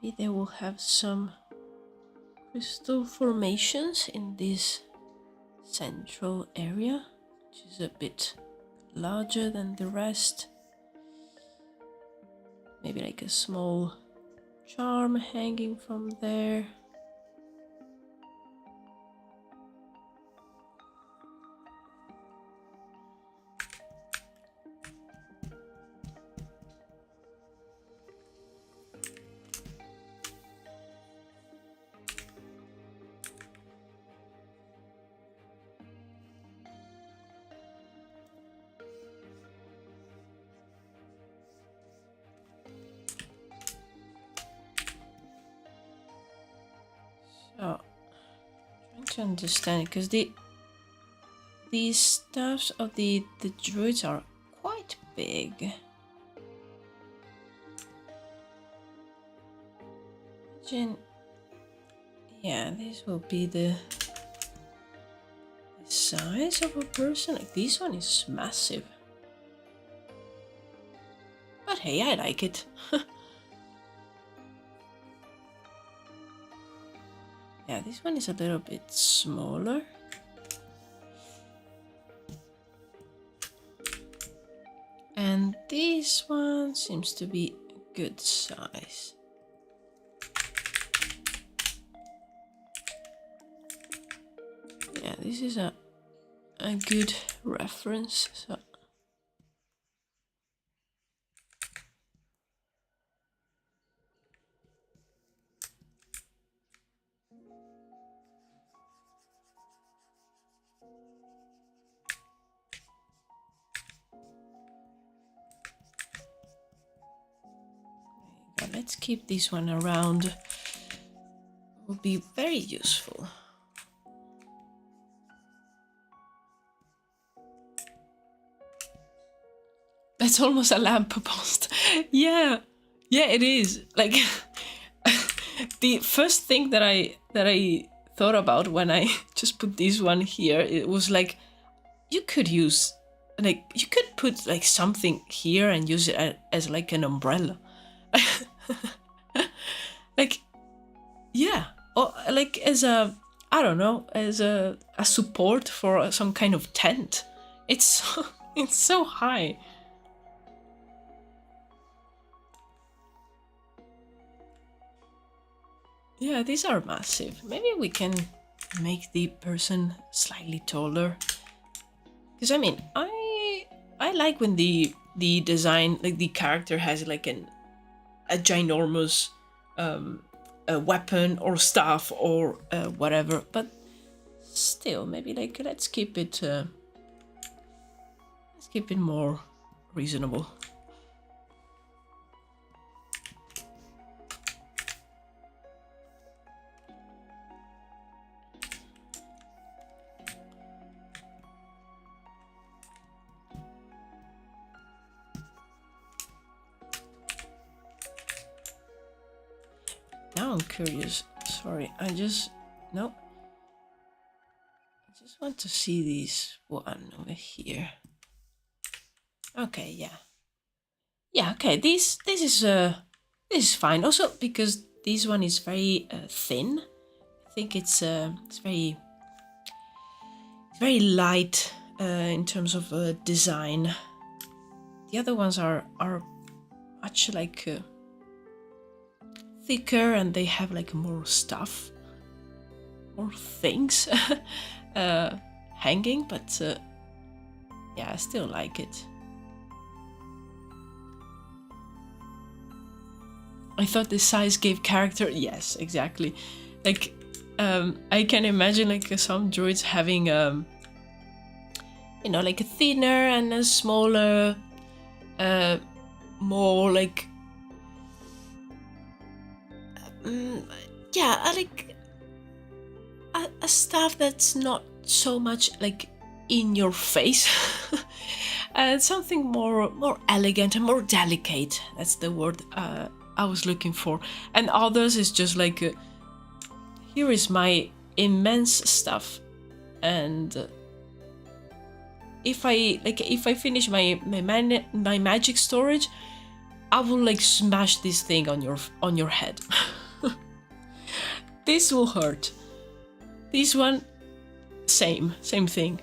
maybe they will have some crystal formations in this central area, which is a bit larger than the rest. Maybe like a small charm hanging from there. So, trying to understand, because these staffs of the druids are quite big. Yeah, this will be the size of a person. Like this one is massive. But hey, I like it. Yeah, this one is a little bit smaller. And this one seems to be a good size. this is a good reference. So. Let's keep this one around. It will be very useful. That's almost a lamppost. Yeah, it is. Like the first thing that I thought about when I just put this one here, it was like you could use, like you could put like something here and use it as like an umbrella. Like, yeah, or like as a, I don't know, as a support for some kind of tent. It's so high. Yeah, these are massive. Maybe we can make the person slightly taller. Because I mean, I like when the design, like the character has like a ginormous a weapon or staff or whatever, but still, maybe like let's keep it more reasonable. Now I'm curious. Sorry, I just want to see this one over here. Okay, yeah. Okay, this is fine. Also because this one is very thin. I think it's very light in terms of design. The other ones are much like thicker, and they have like more stuff, more things hanging, but yeah, I still like it. I thought the size gave character. Yes, exactly. Like I can imagine like some druids having you know, like a thinner and a smaller, more like yeah, like a staff that's not so much like in your face. Something more elegant and more delicate. That's the word I was looking for. And others is just like here is my immense stuff, and if I finish my magic storage, I will like smash this thing on your head. This will hurt. This one, same thing.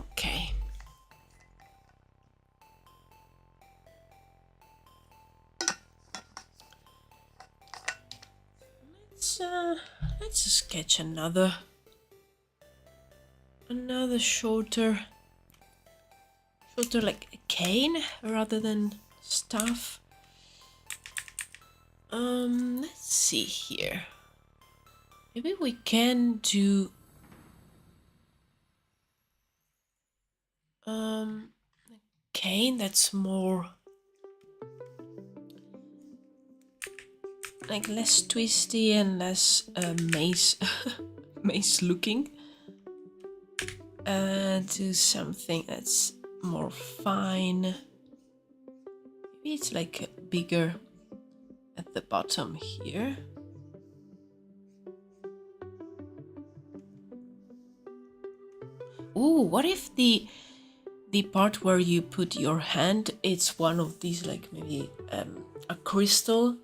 Okay. Let's sketch another shorter like a cane rather than staff. Let's see here. Maybe we can do a cane that's more like less twisty and less maze maze looking. Do something that's more fine. Maybe it's like bigger at the bottom here. Ooh, what if the part where you put your hand, it's one of these, like maybe a crystal.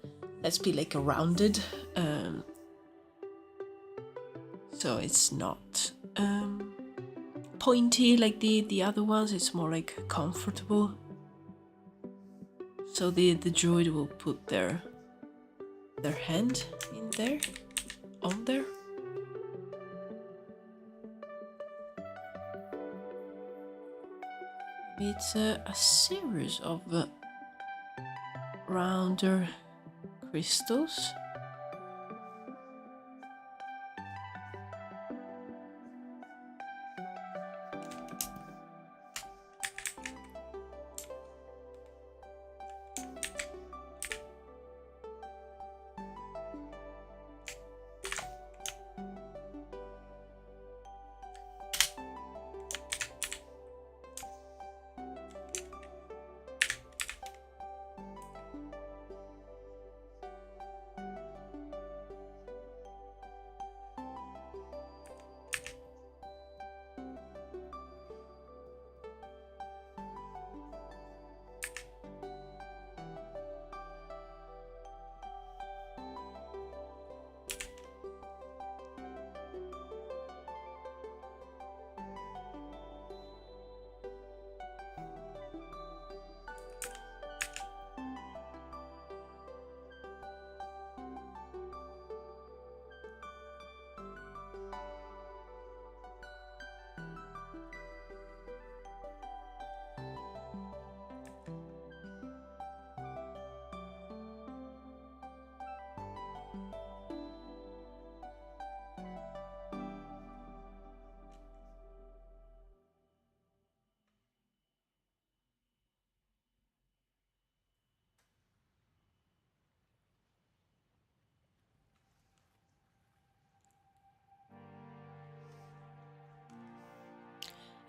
Let's be like a rounded so it's not pointy like the other ones. It's more like comfortable. So the druid will put their hand in there, on there. It's a series of rounder crystals.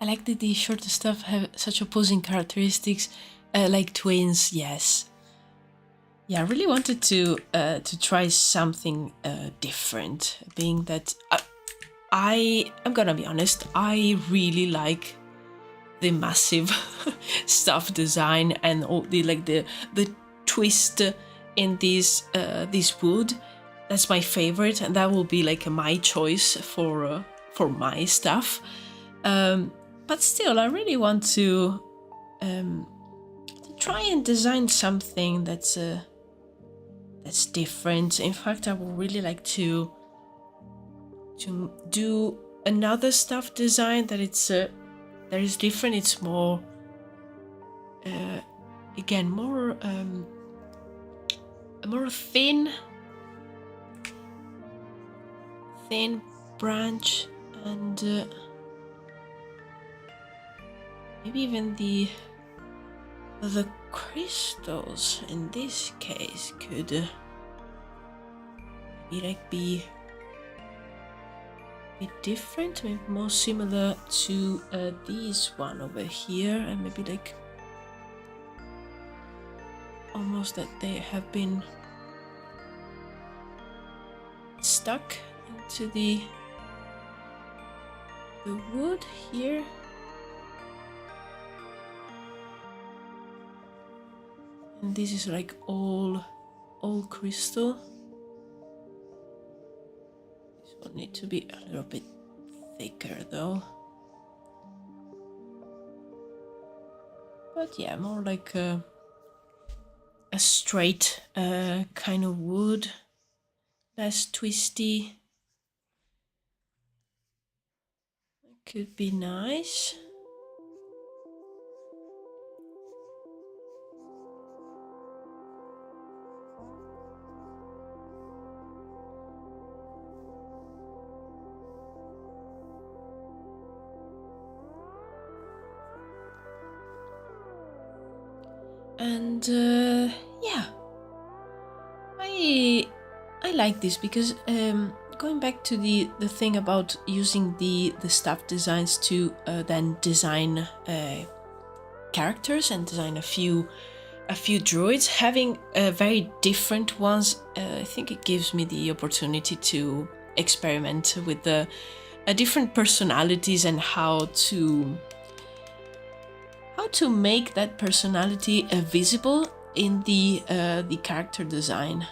I like that the shorter stuff have such opposing characteristics, like twins. Yes. Yeah, I really wanted to try something different. Being that I'm gonna be honest, I really like the massive stuff design and all the the twist in this wood. That's my favorite, and that will be like my choice for my stuff. But still, I really want to try and design something that's different. In fact, I would really like to do another stuff design that is different. It's more again more thin branch, and maybe even the crystals in this case could be different, maybe more similar to this one over here, and maybe like almost that they have been stuck into the wood here. And this is like all crystal. This will need to be a little bit thicker though. But yeah, more like a straight kind of wood, less twisty. Could be nice. And yeah, I like this because going back to the thing about using the stuff designs to then design characters and design a few druids, having very different ones, I think it gives me the opportunity to experiment with the different personalities and how to make that personality visible in the character design.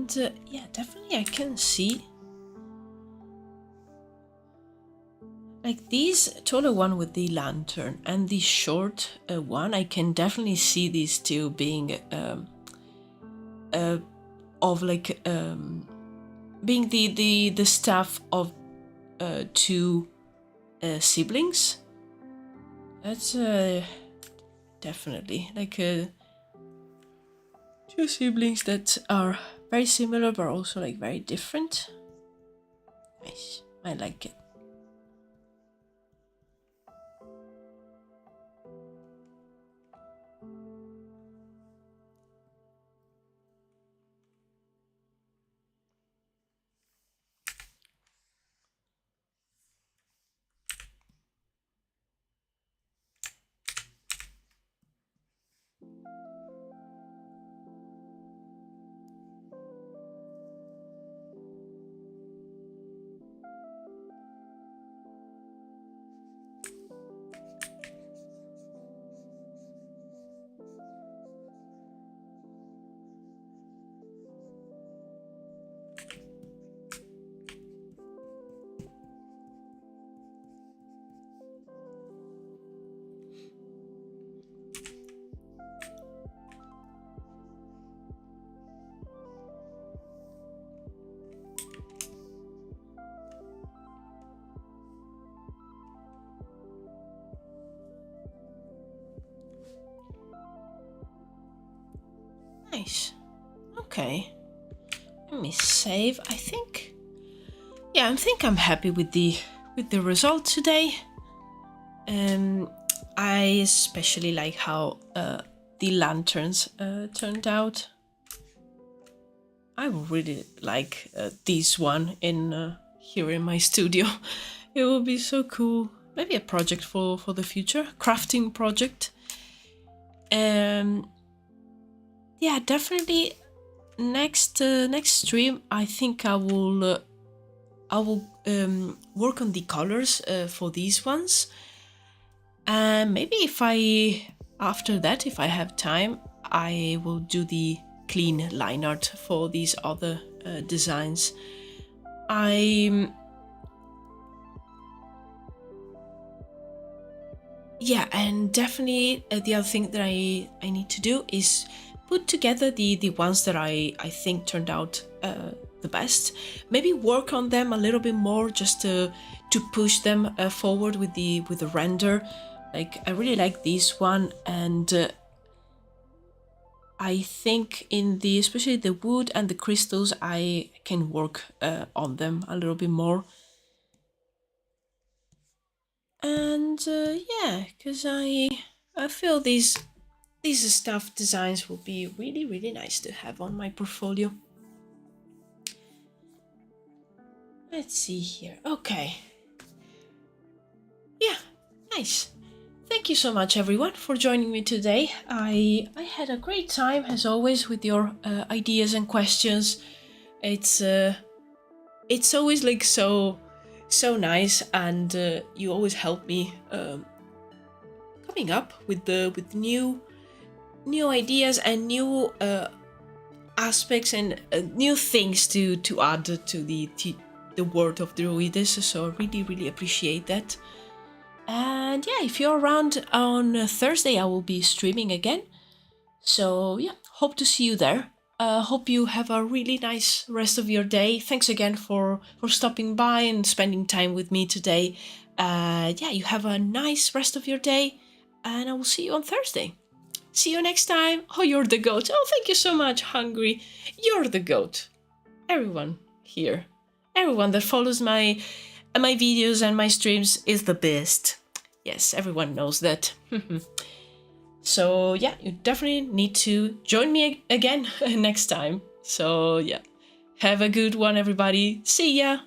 And yeah, definitely I can see like these taller one with the lantern and the short one. I can definitely see these two being of like being the staff of two siblings. That's definitely like two siblings that are very similar but also like very different. Nice, I like it. Nice. Okay. Let me save. I think. Yeah, I think I'm happy with the result today. I especially like how the lanterns turned out. I really like this one in here in my studio. It will be so cool. Maybe a project for the future, crafting project. Yeah, definitely. Next stream, I think I will work on the colors for these ones, and maybe if I after that, if I have time, I will do the clean line art for these other designs. Yeah, and definitely the other thing that I need to do is put together the ones that I think turned out the best. Maybe work on them a little bit more just to push them forward with the render. Like I really like this one, and I think in the especially the wood and the crystals I can work on them a little bit more. And yeah, because I feel these stuff designs will be really nice to have on my portfolio. Let's see here. Okay. Yeah, nice. Thank you so much everyone for joining me today. I had a great time as always with your ideas and questions. It's always like so nice, and you always help me coming up with new ideas and new aspects and new things to add to the world of Druwides. So I really appreciate that. And yeah, if you're around on Thursday, I will be streaming again. So yeah, hope to see you there. Hope you have a really nice rest of your day. Thanks again for stopping by and spending time with me today. Yeah, you have a nice rest of your day, and I will see you on Thursday. See you next time. Oh, you're the goat. Oh, thank you so much, Hungry. You're the goat. Everyone here, everyone that follows my videos and my streams is the best. Yes, everyone knows that. So yeah, you definitely need to join me again next time. So yeah, have a good one, everybody. See ya.